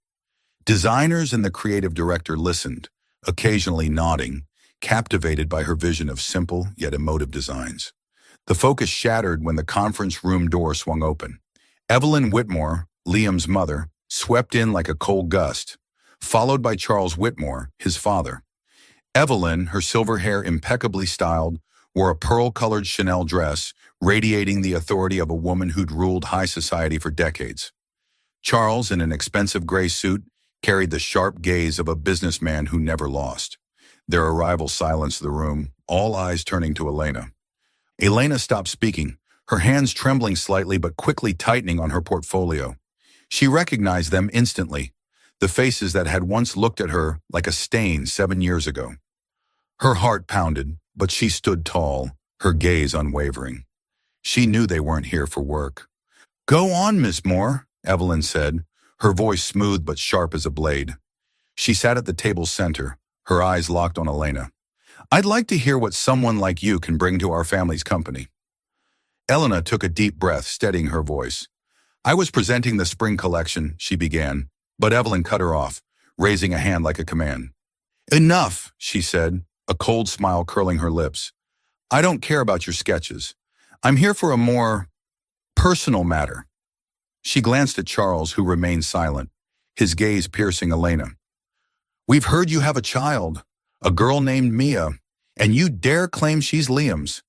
Designers and the creative director listened, occasionally nodding, captivated by her vision of simple yet emotive designs. The focus shattered when the conference room door swung open. Evelyn Whitmore, Liam's mother, swept in like a cold gust, followed by Charles Whitmore, his father. Evelyn, her silver hair impeccably styled, wore a pearl-colored Chanel dress, radiating the authority of a woman who'd ruled high society for decades. Charles, in an expensive gray suit, carried the sharp gaze of a businessman who never lost. Their arrival silenced the room, all eyes turning to Elena. Elena stopped speaking, her hands trembling slightly but quickly tightening on her portfolio. She recognized them instantly, the faces that had once looked at her like a stain 7 years ago. Her heart pounded, but she stood tall, her gaze unwavering. She knew they weren't here for work. "Go on, Miss Moore," Evelyn said, her voice smooth but sharp as a blade. She sat at the table's center, her eyes locked on Elena. "I'd like to hear what someone like you can bring to our family's company." Elena took a deep breath, steadying her voice. I was presenting the spring collection, she began, but Evelyn cut her off, raising a hand like a command. Enough, she said, a cold smile curling her lips. I don't care about your sketches. I'm here for a more personal matter. She glanced at Charles, who remained silent, his gaze piercing Elena. We've heard you have a child, a girl named Mia, and you dare claim she's Liam's.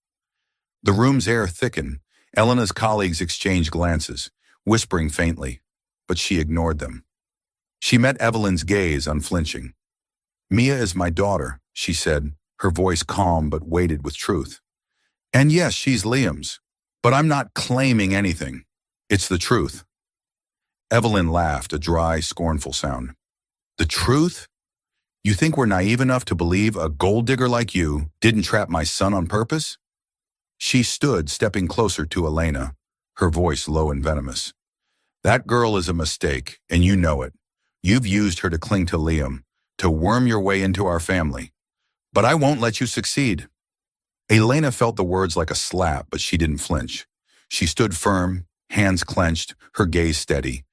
The room's air thickened. Elena's colleagues exchanged glances, whispering faintly, but she ignored them. She met Evelyn's gaze, unflinching. Mia is my daughter, she said, her voice calm but weighted with truth. And yes, she's Liam's, but I'm not claiming anything. It's the truth. Evelyn laughed, a dry, scornful sound. The truth? You think we're naive enough to believe a gold digger like you didn't trap my son on purpose? She stood, stepping closer to Elena, her voice low and venomous. That girl is a mistake, and you know it. You've used her to cling to Liam, to worm your way into our family. But I won't let you succeed. Elena felt the words like a slap, but she didn't flinch. She stood firm, hands clenched, her gaze steady.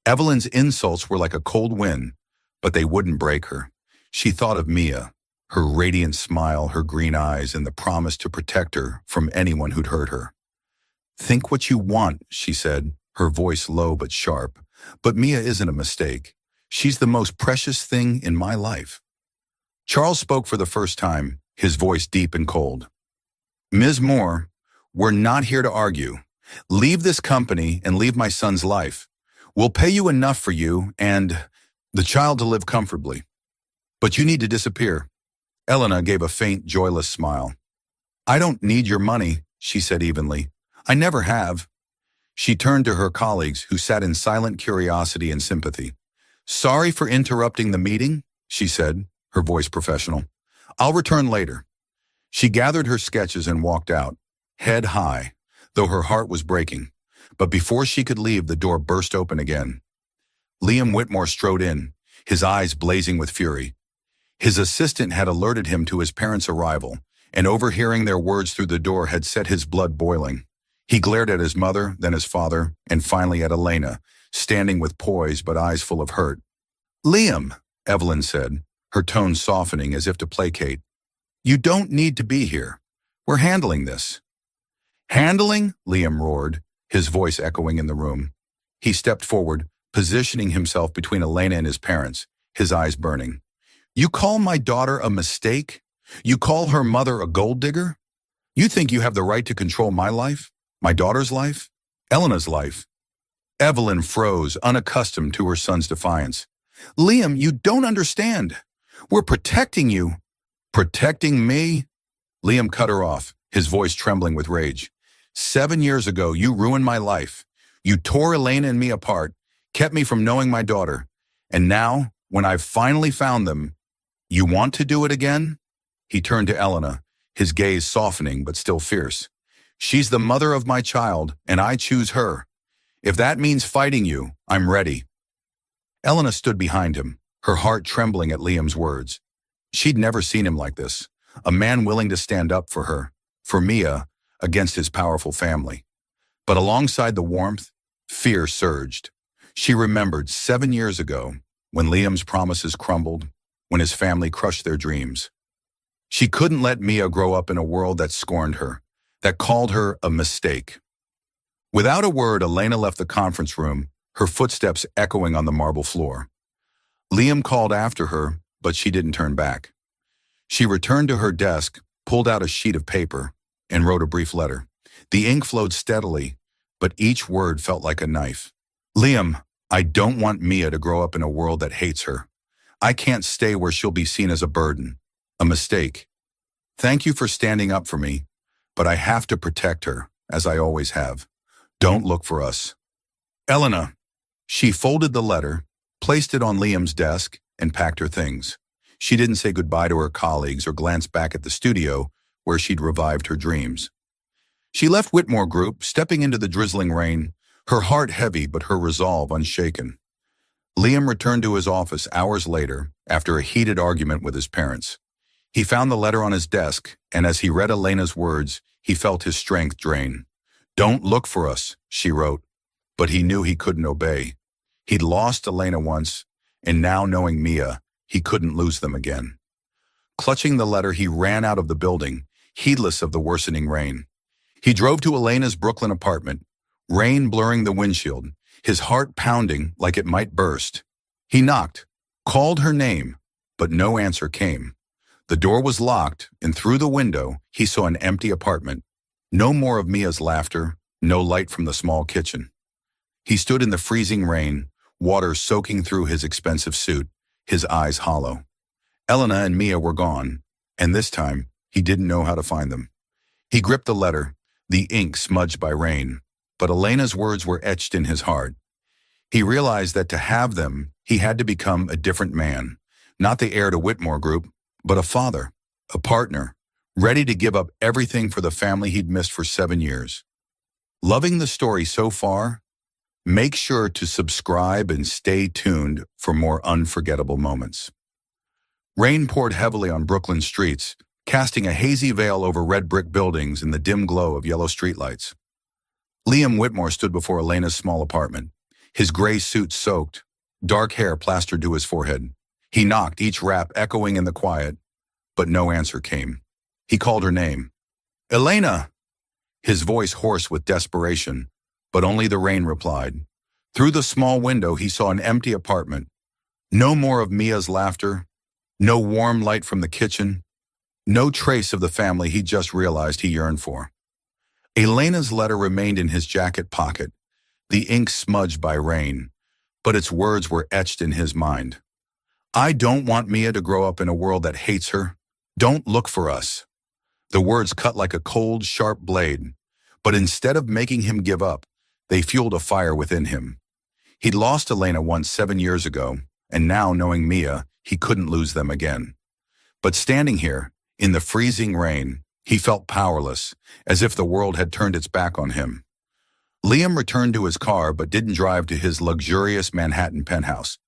Evelyn's insults were like a cold wind, but they wouldn't break her. She thought of Mia, her radiant smile, her green eyes, and the promise to protect her from anyone who'd hurt her. Think what you want, she said, her voice low but sharp. But Mia isn't a mistake. She's the most precious thing in my life. Charles spoke for the first time, his voice deep and cold. Ms. Moore, we're not here to argue. Leave this company and leave my son's life. We'll pay you enough for you and the child to live comfortably. But you need to disappear. Elena gave a faint, joyless smile. I don't need your money, she said evenly. I never have. She turned to her colleagues, who sat in silent curiosity and sympathy. Sorry for interrupting the meeting, she said, her voice professional. I'll return later. She gathered her sketches and walked out, head high, though her heart was breaking. But before she could leave, the door burst open again. Liam Whitmore strode in, his eyes blazing with fury. His assistant had alerted him to his parents' arrival, and overhearing their words through the door had set his blood boiling. He glared at his mother, then his father, and finally at Elena, standing with poise but eyes full of hurt. Liam, Evelyn said, her tone softening as if to placate. You don't need to be here. We're handling this. Handling? Liam roared, his voice echoing in the room. He stepped forward, positioning himself between Elena and his parents, his eyes burning. You call my daughter a mistake? You call her mother a gold digger? You think you have the right to control my life? My daughter's life? Elena's life? Evelyn froze, unaccustomed to her son's defiance. Liam, you don't understand. We're protecting you. Protecting me? Liam cut her off, his voice trembling with rage. 7 years ago, you ruined my life. You tore Elena and me apart, kept me from knowing my daughter. And now, when I've finally found them, you want to do it again? He turned to Elena, his gaze softening but still fierce. She's the mother of my child, and I choose her. If that means fighting you, I'm ready. Elena stood behind him, her heart trembling at Liam's words. She'd never seen him like this, a man willing to stand up for her, for Mia, against his powerful family. But alongside the warmth, fear surged. She remembered 7 years ago, when Liam's promises crumbled, when his family crushed their dreams. She couldn't let Mia grow up in a world that scorned her, that called her a mistake. Without a word, Elena left the conference room, her footsteps echoing on the marble floor. Liam called after her, but she didn't turn back. She returned to her desk, pulled out a sheet of paper, and wrote a brief letter. The ink flowed steadily, but each word felt like a knife. Liam, I don't want Mia to grow up in a world that hates her. I can't stay where she'll be seen as a burden, a mistake. Thank you for standing up for me, but I have to protect her, as I always have. Don't look for us. Elena. She folded the letter, placed it on Liam's desk, and packed her things. She didn't say goodbye to her colleagues or glance back at the studio where she'd revived her dreams. She left Whitmore Group, stepping into the drizzling rain, her heart heavy but her resolve unshaken. Liam returned to his office hours later after a heated argument with his parents. He found the letter on his desk, and as he read Elena's words, he felt his strength drain. "Don't look for us," she wrote, but he knew he couldn't obey. He'd lost Elena once, and now knowing Mia, he couldn't lose them again. Clutching the letter, he ran out of the building, heedless of the worsening rain. He drove to Elena's Brooklyn apartment, rain blurring the windshield, his heart pounding like it might burst. He knocked, called her name, but no answer came. The door was locked, and through the window, he saw an empty apartment. No more of Mia's laughter, no light from the small kitchen. He stood in the freezing rain, water soaking through his expensive suit, his eyes hollow. Elena and Mia were gone, and this time, he didn't know how to find them. He gripped the letter, the ink smudged by rain, but Elena's words were etched in his heart. He realized that to have them, he had to become a different man, not the heir to Whitmore Group, but a father, a partner, ready to give up everything for the family he'd missed for 7 years. Loving the story so far? Make sure to subscribe and stay tuned for more unforgettable moments. Rain poured heavily on Brooklyn streets, casting a hazy veil over red brick buildings in the dim glow of yellow streetlights. Liam Whitmore stood before Elena's small apartment, his gray suit soaked, dark hair plastered to his forehead. He knocked, each rap echoing in the quiet, but no answer came. He called her name. "Elena!" His voice hoarse with desperation, but only the rain replied. Through the small window, he saw an empty apartment. No more of Mia's laughter, no warm light from the kitchen, no trace of the family he just realized he yearned for. Elena's letter remained in his jacket pocket, the ink smudged by rain, but its words were etched in his mind. "I don't want Mia to grow up in a world that hates her. Don't look for us." The words cut like a cold, sharp blade, but instead of making him give up, they fueled a fire within him. He'd lost Elena once 7 years ago, and now, knowing Mia, he couldn't lose them again. But standing here, in the freezing rain, he felt powerless, as if the world had turned its back on him. Liam returned to his car but didn't drive to his luxurious Manhattan penthouse.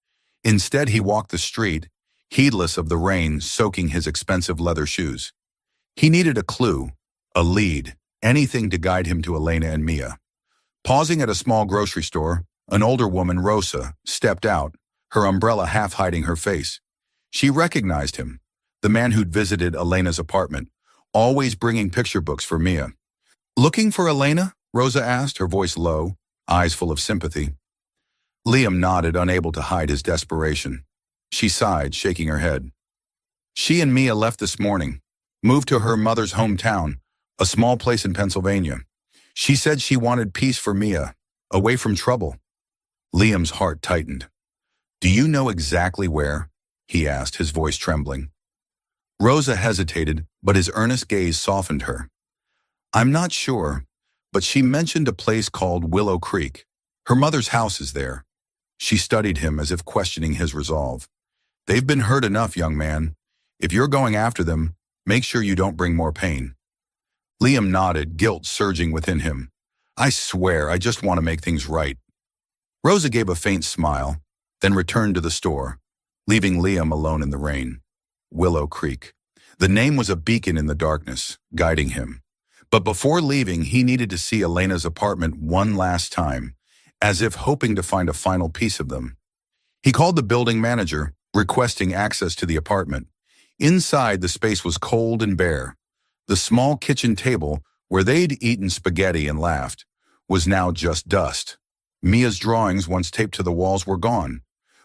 Instead, he walked the street, heedless of the rain soaking his expensive leather shoes. He needed a clue, a lead, anything to guide him to Elena and Mia. Pausing at a small grocery store, an older woman, Rosa, stepped out, her umbrella half hiding her face. She recognized him, the man who'd visited Elena's apartment, always bringing picture books for Mia. "Looking for Elena?" Rosa asked, her voice low, eyes full of sympathy. Liam nodded, unable to hide his desperation. She sighed, shaking her head. "She and Mia left this morning, moved to her mother's hometown, a small place in Pennsylvania. She said she wanted peace for Mia, away from trouble." Liam's heart tightened. "Do you know exactly where?" he asked, his voice trembling. Rosa hesitated, but his earnest gaze softened her. "I'm not sure, but she mentioned a place called Willow Creek. Her mother's house is there." She studied him as if questioning his resolve. "They've been hurt enough, young man. If you're going after them, make sure you don't bring more pain." Liam nodded, guilt surging within him. "I swear, I just want to make things right." Rosa gave a faint smile, then returned to the store, leaving Liam alone in the rain. Willow Creek. The name was a beacon in the darkness, guiding him. But before leaving, he needed to see Elena's apartment one last time, as if hoping to find a final piece of them. He called the building manager, requesting access to the apartment. Inside, the space was cold and bare. The small kitchen table, where they'd eaten spaghetti and laughed, was now just dust. Mia's drawings, once taped to the walls, were gone.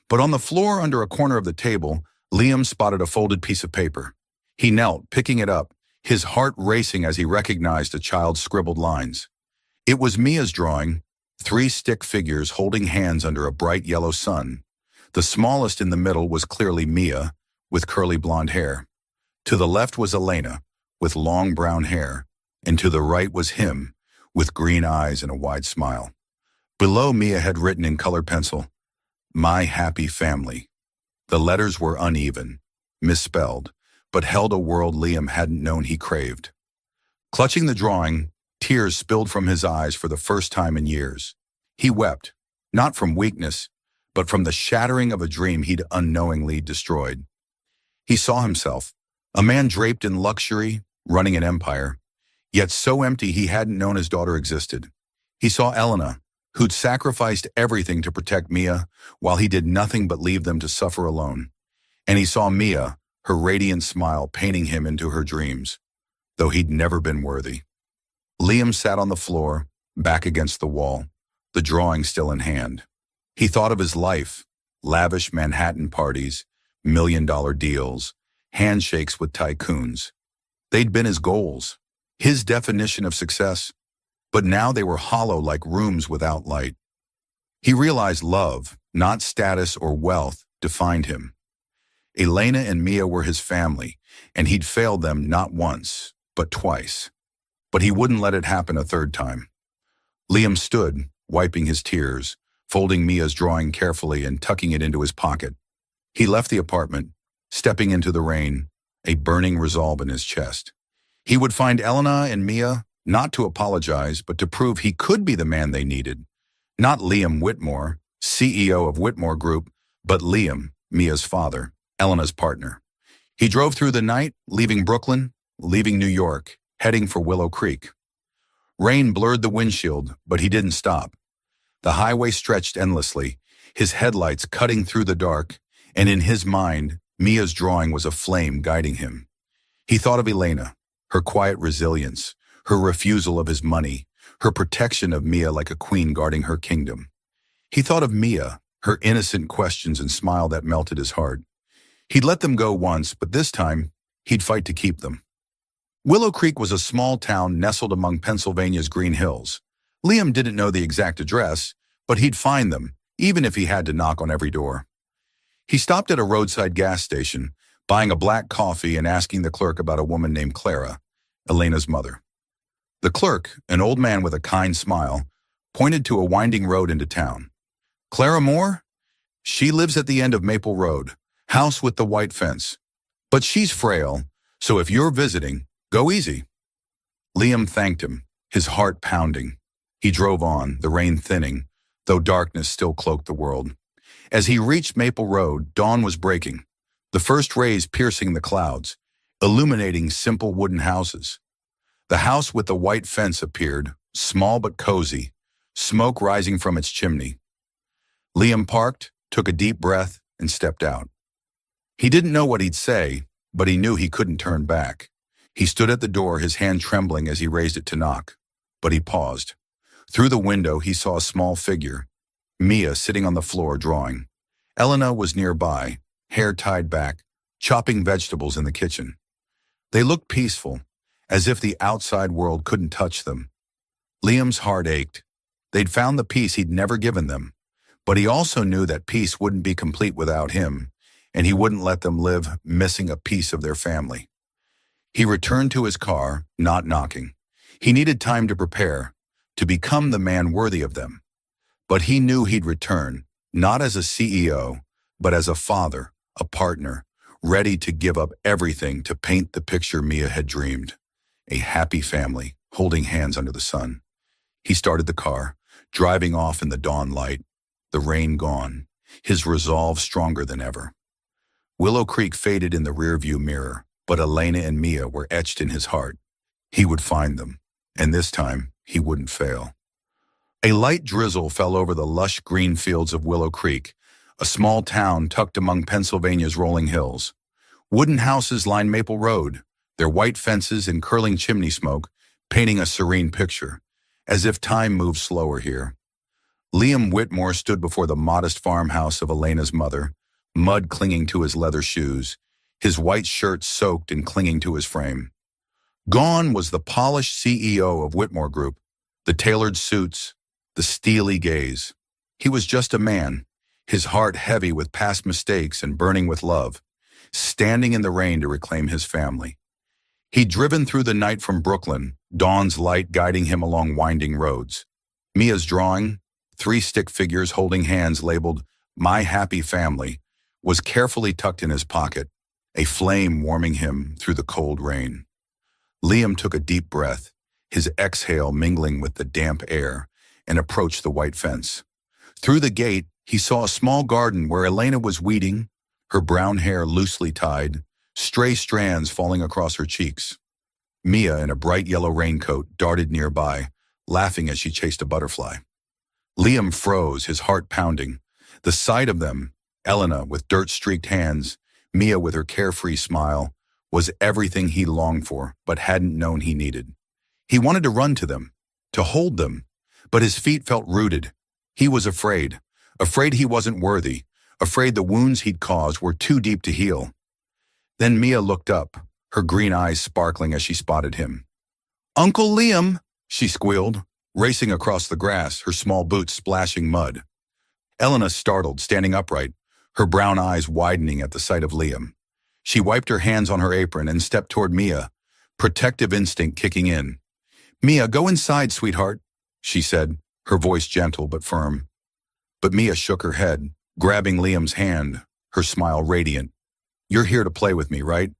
But on the floor under a corner of the table, Liam spotted a folded piece of paper. He knelt, picking it up, his heart racing as he recognized a child's scribbled lines. It was Mia's drawing, 3 stick figures holding hands under a bright yellow sun. The smallest in the middle was clearly Mia, with curly blonde hair. To the left was Elena, with long brown hair, and to the right was him, with green eyes and a wide smile. Below, Mia had written in colored pencil, "My happy family." The letters were uneven, misspelled, but held a world Liam hadn't known he craved. Clutching the drawing, tears spilled from his eyes for the first time in years. He wept, not from weakness, but from the shattering of a dream he'd unknowingly destroyed. He saw himself, a man draped in luxury, running an empire, yet so empty he hadn't known his daughter existed. He saw Elena, who'd sacrificed everything to protect Mia, while he did nothing but leave them to suffer alone. And he saw Mia, her radiant smile painting him into her dreams, though he'd never been worthy. Liam sat on the floor, back against the wall, the drawing still in hand. He thought of his life, lavish Manhattan parties, million-dollar deals, handshakes with tycoons. They'd been his goals, his definition of success, but now they were hollow like rooms without light. He realized love, not status or wealth, defined him. Elena and Mia were his family, and he'd failed them not once, but twice. But he wouldn't let it happen a third time. Liam stood, wiping his tears, folding Mia's drawing carefully and tucking it into his pocket. He left the apartment, stepping into the rain, a burning resolve in his chest. He would find Elena and Mia, not to apologize, but to prove he could be the man they needed. Not Liam Whitmore, CEO of Whitmore Group, but Liam, Mia's father, Elena's partner. He drove through the night, leaving Brooklyn, leaving New York, heading for Willow Creek. Rain blurred the windshield, but he didn't stop. The highway stretched endlessly, his headlights cutting through the dark, and in his mind, Mia's drawing was a flame guiding him. He thought of Elena, her quiet resilience, her refusal of his money, her protection of Mia like a queen guarding her kingdom. He thought of Mia, her innocent questions and smile that melted his heart. He'd let them go once, but this time, he'd fight to keep them. Willow Creek was a small town nestled among Pennsylvania's green hills. Liam didn't know the exact address, but he'd find them, even if he had to knock on every door. He stopped at a roadside gas station, buying a black coffee and asking the clerk about a woman named Clara, Elena's mother. The clerk, an old man with a kind smile, pointed to a winding road into town. "Clara Moore? She lives at the end of Maple Road, house with the white fence. But she's frail, so if you're visiting, go easy." Liam thanked him, his heart pounding. He drove on, the rain thinning, though darkness still cloaked the world. As he reached Maple Road, dawn was breaking, the first rays piercing the clouds, illuminating simple wooden houses. The house with the white fence appeared, small but cozy, smoke rising from its chimney. Liam parked, took a deep breath, and stepped out. He didn't know what he'd say, but he knew he couldn't turn back. He stood at the door, his hand trembling as he raised it to knock. But he paused. Through the window, he saw a small figure, Mia sitting on the floor drawing. Elena was nearby, hair tied back, chopping vegetables in the kitchen. They looked peaceful, as if the outside world couldn't touch them. Liam's heart ached. They'd found the peace he'd never given them, but he also knew that peace wouldn't be complete without him, and he wouldn't let them live missing a piece of their family. He returned to his car, not knocking. He needed time to prepare, to become the man worthy of them. But he knew he'd return, not as a CEO, but as a father, a partner, ready to give up everything to paint the picture Mia had dreamed. A happy family, holding hands under the sun. He started the car, driving off in the dawn light, the rain gone, his resolve stronger than ever. Willow Creek faded in the rearview mirror, but Elena and Mia were etched in his heart. He would find them, and this time he wouldn't fail. A light drizzle fell over the lush green fields of Willow Creek, a small town tucked among Pennsylvania's rolling hills. Wooden houses lined Maple Road, their white fences and curling chimney smoke painting a serene picture, as if time moved slower here. Liam Whitmore stood before the modest farmhouse of Elena's mother, mud clinging to his leather shoes, his white shirt soaked and clinging to his frame. Gone was the polished CEO of Whitmore Group, the tailored suits, the steely gaze. He was just a man, his heart heavy with past mistakes and burning with love, standing in the rain to reclaim his family. He'd driven through the night from Brooklyn, dawn's light guiding him along winding roads. Mia's drawing, 3 stick figures holding hands labeled "My Happy Family," was carefully tucked in his pocket, a flame warming him through the cold rain. Liam took a deep breath, his exhale mingling with the damp air, and approached the white fence. Through the gate, he saw a small garden where Elena was weeding, her brown hair loosely tied, stray strands falling across her cheeks. Mia, in a bright yellow raincoat, darted nearby, laughing as she chased a butterfly. Liam froze, his heart pounding. The sight of them, Elena with dirt-streaked hands, Mia with her carefree smile, was everything he longed for but hadn't known he needed. He wanted to run to them, to hold them, but his feet felt rooted. He was afraid he wasn't worthy, afraid the wounds he'd caused were too deep to heal. Then Mia looked up, her green eyes sparkling as she spotted him. "Uncle Liam," she squealed, racing across the grass, her small boots splashing mud. Elena startled, standing upright, her brown eyes widening at the sight of Liam. She wiped her hands on her apron and stepped toward Mia, protective instinct kicking in. "Mia, go inside, sweetheart," she said, her voice gentle but firm. But Mia shook her head, grabbing Liam's hand, her smile radiant. "You're here to play with me, right?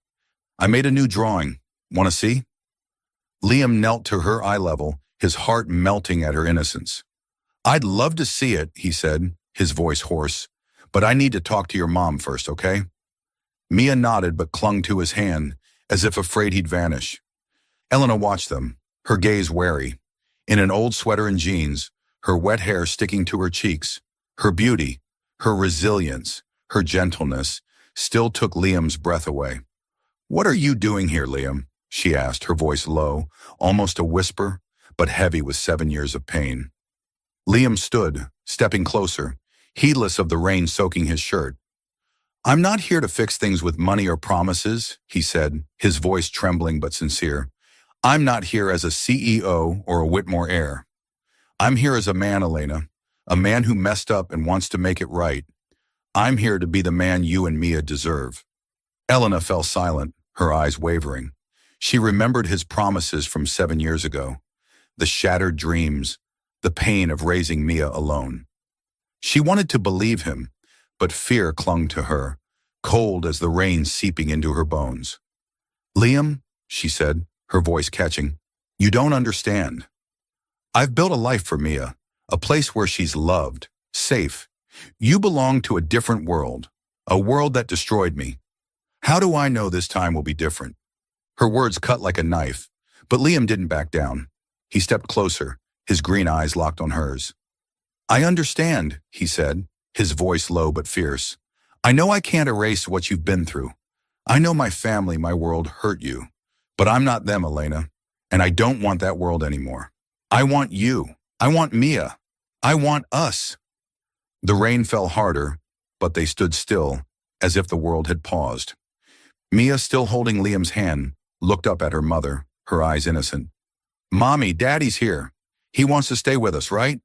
I made a new drawing. Want to see?" Liam knelt to her eye level, his heart melting at her innocence. "I'd love to see it," he said, his voice hoarse, "but I need to talk to your mom first, okay?" Mia nodded but clung to his hand, as if afraid he'd vanish. Elena watched them, her gaze wary. In an old sweater and jeans, her wet hair sticking to her cheeks, her beauty, her resilience, her gentleness, still took Liam's breath away. "What are you doing here, Liam?" she asked, her voice low, almost a whisper, but heavy with 7 years of pain. Liam stood, stepping closer, heedless of the rain soaking his shirt. "I'm not here to fix things with money or promises," he said, his voice trembling but sincere. "I'm not here as a CEO or a Whitmore heir. I'm here as a man, Elena, a man who messed up and wants to make it right. I'm here to be the man you and Mia deserve." Elena fell silent, her eyes wavering. She remembered his promises from 7 years ago, the shattered dreams, the pain of raising Mia alone. She wanted to believe him, but fear clung to her, cold as the rain seeping into her bones. "Liam," she said, her voice catching, "you don't understand. I've built a life for Mia, a place where she's loved, safe. You belong to a different world, a world that destroyed me. How do I know this time will be different?" Her words cut like a knife, but Liam didn't back down. He stepped closer, his green eyes locked on hers. "I understand," he said, his voice low but fierce. "I know I can't erase what you've been through. I know my family, my world hurt you. But I'm not them, Elena, and I don't want that world anymore. I want you. I want Mia. I want us." The rain fell harder, but they stood still, as if the world had paused. Mia, still holding Liam's hand, looked up at her mother, her eyes innocent. "Mommy, Daddy's here. He wants to stay with us, right?"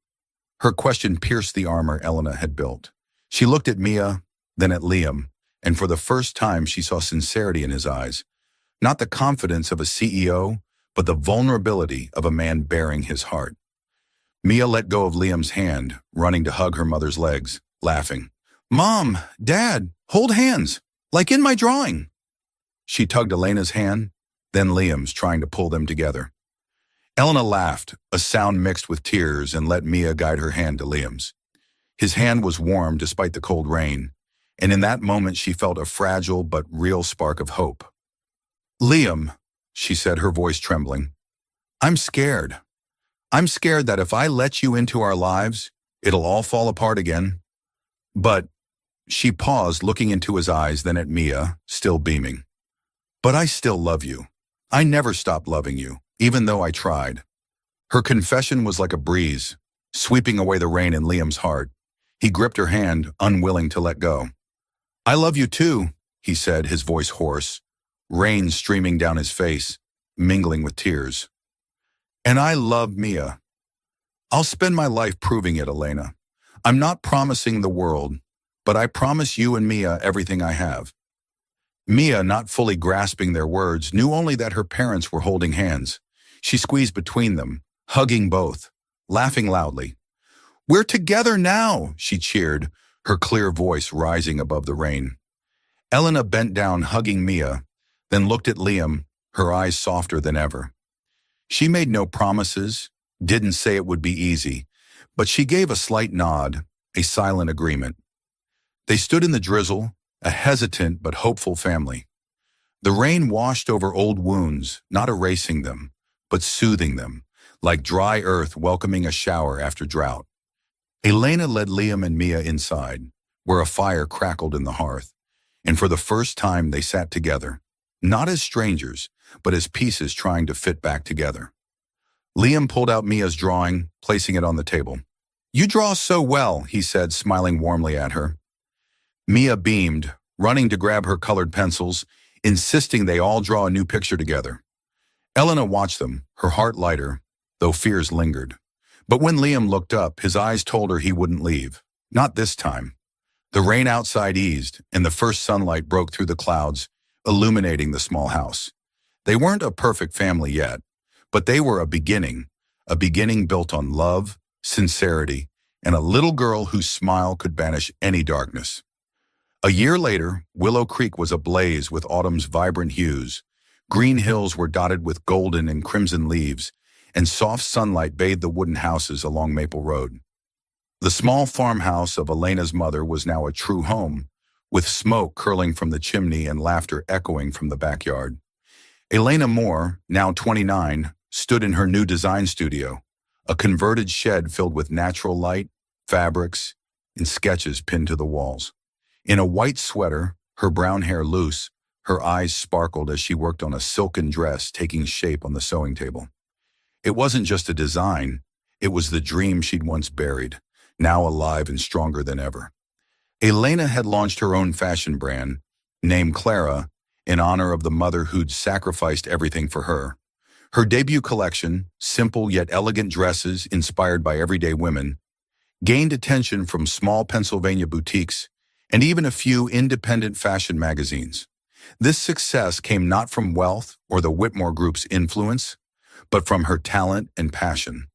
Her question pierced the armor Elena had built. She looked at Mia, then at Liam, and for the first time she saw sincerity in his eyes. Not the confidence of a CEO, but the vulnerability of a man bearing his heart. Mia let go of Liam's hand, running to hug her mother's legs, laughing. "Mom, Dad, hold hands, like in my drawing." She tugged Elena's hand, then Liam's, trying to pull them together. Elena laughed, a sound mixed with tears, and let Mia guide her hand to Liam's. His hand was warm despite the cold rain, and in that moment she felt a fragile but real spark of hope. "Liam," she said, her voice trembling, "I'm scared. I'm scared that if I let you into our lives, it'll all fall apart again. But," she paused, looking into his eyes, then at Mia, still beaming. "But I still love you. I never stopped loving you, even though I tried." Her confession was like a breeze, sweeping away the rain in Liam's heart. He gripped her hand, unwilling to let go. "I love you too," he said, his voice hoarse, rain streaming down his face, mingling with tears. "And I love Mia. I'll spend my life proving it, Elena. I'm not promising the world, but I promise you and Mia everything I have." Mia, not fully grasping their words, knew only that her parents were holding hands. She squeezed between them, hugging both, laughing loudly. "We're together now," she cheered, her clear voice rising above the rain. Elena bent down, hugging Mia, then looked at Liam, her eyes softer than ever. She made no promises, didn't say it would be easy, but she gave a slight nod, a silent agreement. They stood in the drizzle, a hesitant but hopeful family. The rain washed over old wounds, not erasing them, but soothing them, like dry earth welcoming a shower after drought. Elena led Liam and Mia inside, where a fire crackled in the hearth, and for the first time they sat together, not as strangers, but as pieces trying to fit back together. Liam pulled out Mia's drawing, placing it on the table. "You draw so well," he said, smiling warmly at her. Mia beamed, running to grab her colored pencils, insisting they all draw a new picture together. Elena watched them, her heart lighter, though fears lingered. But when Liam looked up, his eyes told her he wouldn't leave. Not this time. The rain outside eased, and the first sunlight broke through the clouds, illuminating the small house. They weren't a perfect family yet, but they were a beginning built on love, sincerity, and a little girl whose smile could banish any darkness. A year later, Willow Creek was ablaze with autumn's vibrant hues. Green hills were dotted with golden and crimson leaves, and soft sunlight bathed the wooden houses along Maple Road. The small farmhouse of Elena's mother was now a true home, with smoke curling from the chimney and laughter echoing from the backyard. Elena Moore, now 29, stood in her new design studio, a converted shed filled with natural light, fabrics, and sketches pinned to the walls. In a white sweater, her brown hair loose, her eyes sparkled as she worked on a silken dress taking shape on the sewing table. It wasn't just a design, it was the dream she'd once buried, now alive and stronger than ever. Elena had launched her own fashion brand, named Clara, in honor of the mother who'd sacrificed everything for her. Her debut collection, simple yet elegant dresses inspired by everyday women, gained attention from small Pennsylvania boutiques and even a few independent fashion magazines. This success came not from wealth or the Whitmore Group's influence, but from her talent and passion.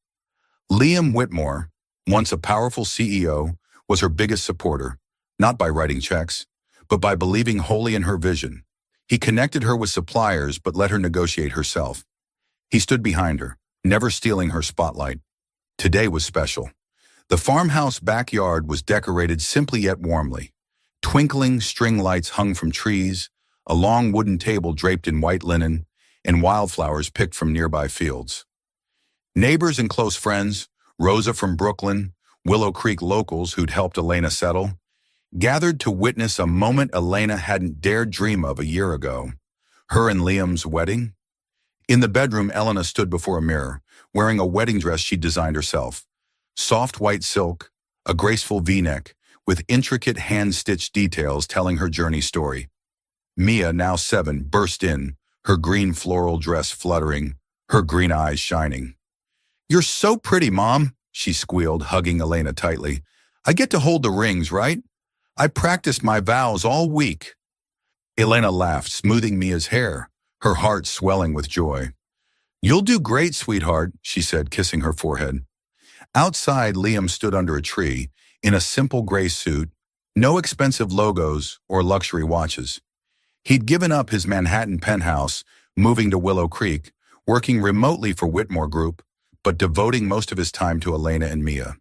Liam Whitmore, once a powerful CEO, was her biggest supporter, not by writing checks, but by believing wholly in her vision. He connected her with suppliers but let her negotiate herself. He stood behind her, never stealing her spotlight. Today was special. The farmhouse backyard was decorated simply yet warmly. Twinkling string lights hung from trees, a long wooden table draped in white linen, and wildflowers picked from nearby fields. Neighbors and close friends, Rosa from Brooklyn, Willow Creek locals who'd helped Elena settle, gathered to witness a moment Elena hadn't dared dream of a year ago, her and Liam's wedding. In the bedroom, Elena stood before a mirror, wearing a wedding dress she'd designed herself. Soft white silk, a graceful V-neck, with intricate hand-stitched details telling her journey story. Mia, now 7, burst in, her green floral dress fluttering, her green eyes shining. "You're so pretty, Mom," she squealed, hugging Elena tightly. "I get to hold the rings, right? I practiced my vows all week." Elena laughed, smoothing Mia's hair, her heart swelling with joy. "You'll do great, sweetheart," she said, kissing her forehead. Outside, Liam stood under a tree, in a simple gray suit, no expensive logos or luxury watches. He'd given up his Manhattan penthouse, moving to Willow Creek, working remotely for Whitmore Group, but devoting most of his time to Elena and Mia.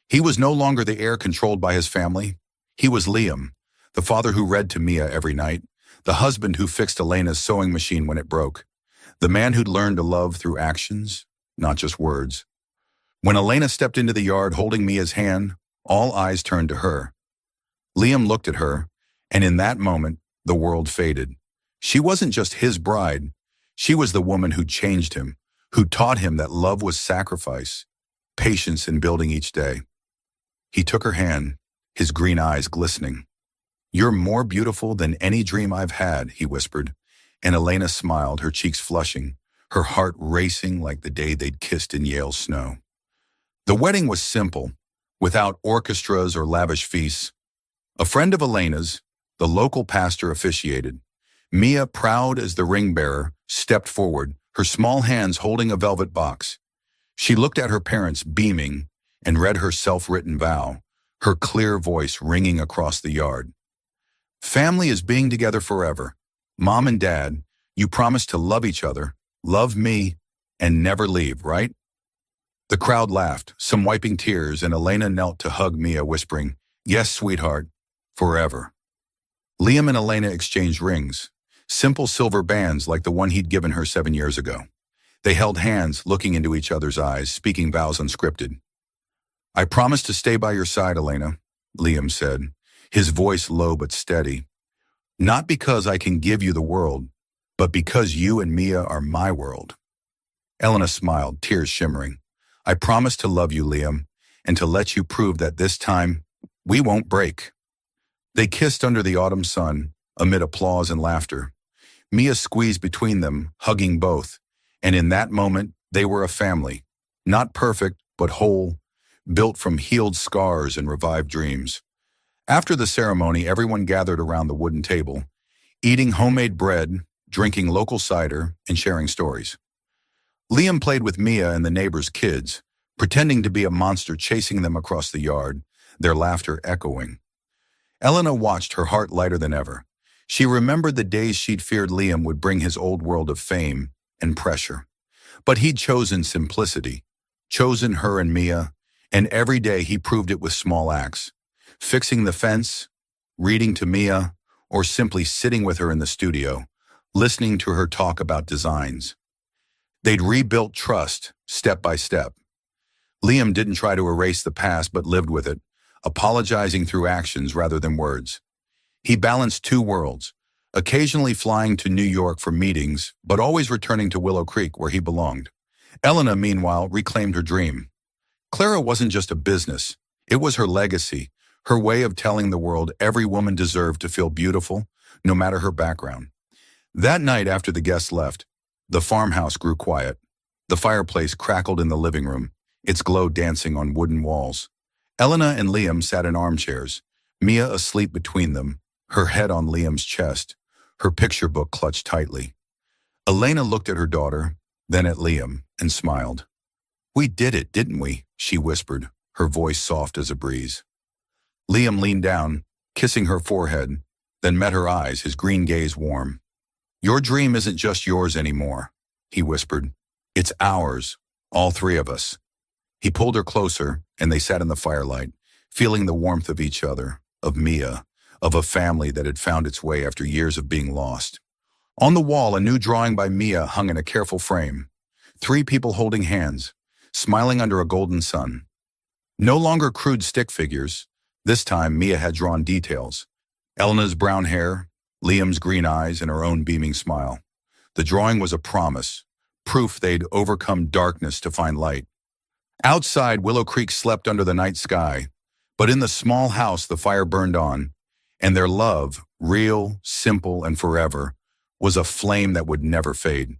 He was no longer the heir controlled by his family. He was Liam, the father who read to Mia every night, the husband who fixed Elena's sewing machine when it broke, the man who'd learned to love through actions, not just words. When Elena stepped into the yard holding Mia's hand, all eyes turned to her. Liam looked at her, and in that moment, the world faded. She wasn't just his bride. She was the woman who changed him, who taught him that love was sacrifice, patience in building each day. He took her hand, his green eyes glistening. "You're more beautiful than any dream I've had," he whispered, and Elena smiled, her cheeks flushing, her heart racing like the day they'd kissed in Yale snow. The wedding was simple, without orchestras or lavish feasts. A friend of Elena's, the local pastor, officiated. Mia, proud as the ring bearer, stepped forward, her small hands holding a velvet box. She looked at her parents, beaming, and read her self-written vow, her clear voice ringing across the yard. "Family is being together forever. Mom and Dad, you promise to love each other, love me, and never leave, right?" The crowd laughed, some wiping tears, and Elena knelt to hug Mia, whispering, "Yes, sweetheart, forever." Liam and Elena exchanged rings, simple silver bands like the one he'd given her 7 years ago. They held hands, looking into each other's eyes, speaking vows unscripted. "I promise to stay by your side, Elena," Liam said, his voice low but steady. "Not because I can give you the world, but because you and Mia are my world." Elena smiled, tears shimmering. "I promise to love you, Liam, and to let you prove that this time, we won't break." They kissed under the autumn sun, amid applause and laughter. Mia squeezed between them, hugging both, and in that moment, they were a family. Not perfect, but whole, built from healed scars and revived dreams. After the ceremony, everyone gathered around the wooden table, eating homemade bread, drinking local cider, and sharing stories. Liam played with Mia and the neighbors' kids, pretending to be a monster chasing them across the yard, their laughter echoing. Elena watched, her heart lighter than ever. She remembered the days she'd feared Liam would bring his old world of fame and pressure. But he'd chosen simplicity, chosen her and Mia, and every day he proved it with small acts. Fixing the fence, reading to Mia, or simply sitting with her in the studio, listening to her talk about designs. They'd rebuilt trust, step by step. Liam didn't try to erase the past but lived with it, apologizing through actions rather than words. He balanced two worlds, occasionally flying to New York for meetings, but always returning to Willow Creek where he belonged. Elena, meanwhile, reclaimed her dream. Clara wasn't just a business, it was her legacy, her way of telling the world every woman deserved to feel beautiful, no matter her background. That night after the guests left, the farmhouse grew quiet. The fireplace crackled in the living room, its glow dancing on wooden walls. Elena and Liam sat in armchairs, Mia asleep between them, her head on Liam's chest, her picture book clutched tightly. Elena looked at her daughter, then at Liam, and smiled. "We did it, didn't we?" she whispered, her voice soft as a breeze. Liam leaned down, kissing her forehead, then met her eyes, his green gaze warm. "Your dream isn't just yours anymore," he whispered. "It's ours, all three of us." He pulled her closer, and they sat in the firelight, feeling the warmth of each other, of Mia, of a family that had found its way after years of being lost. On the wall, a new drawing by Mia hung in a careful frame. Three people holding hands, smiling under a golden sun. No longer crude stick figures. This time, Mia had drawn details. Elena's brown hair, Liam's green eyes, and her own beaming smile. The drawing was a promise, proof they'd overcome darkness to find light. Outside, Willow Creek slept under the night sky, but in the small house the fire burned on, and their love, real, simple, and forever, was a flame that would never fade.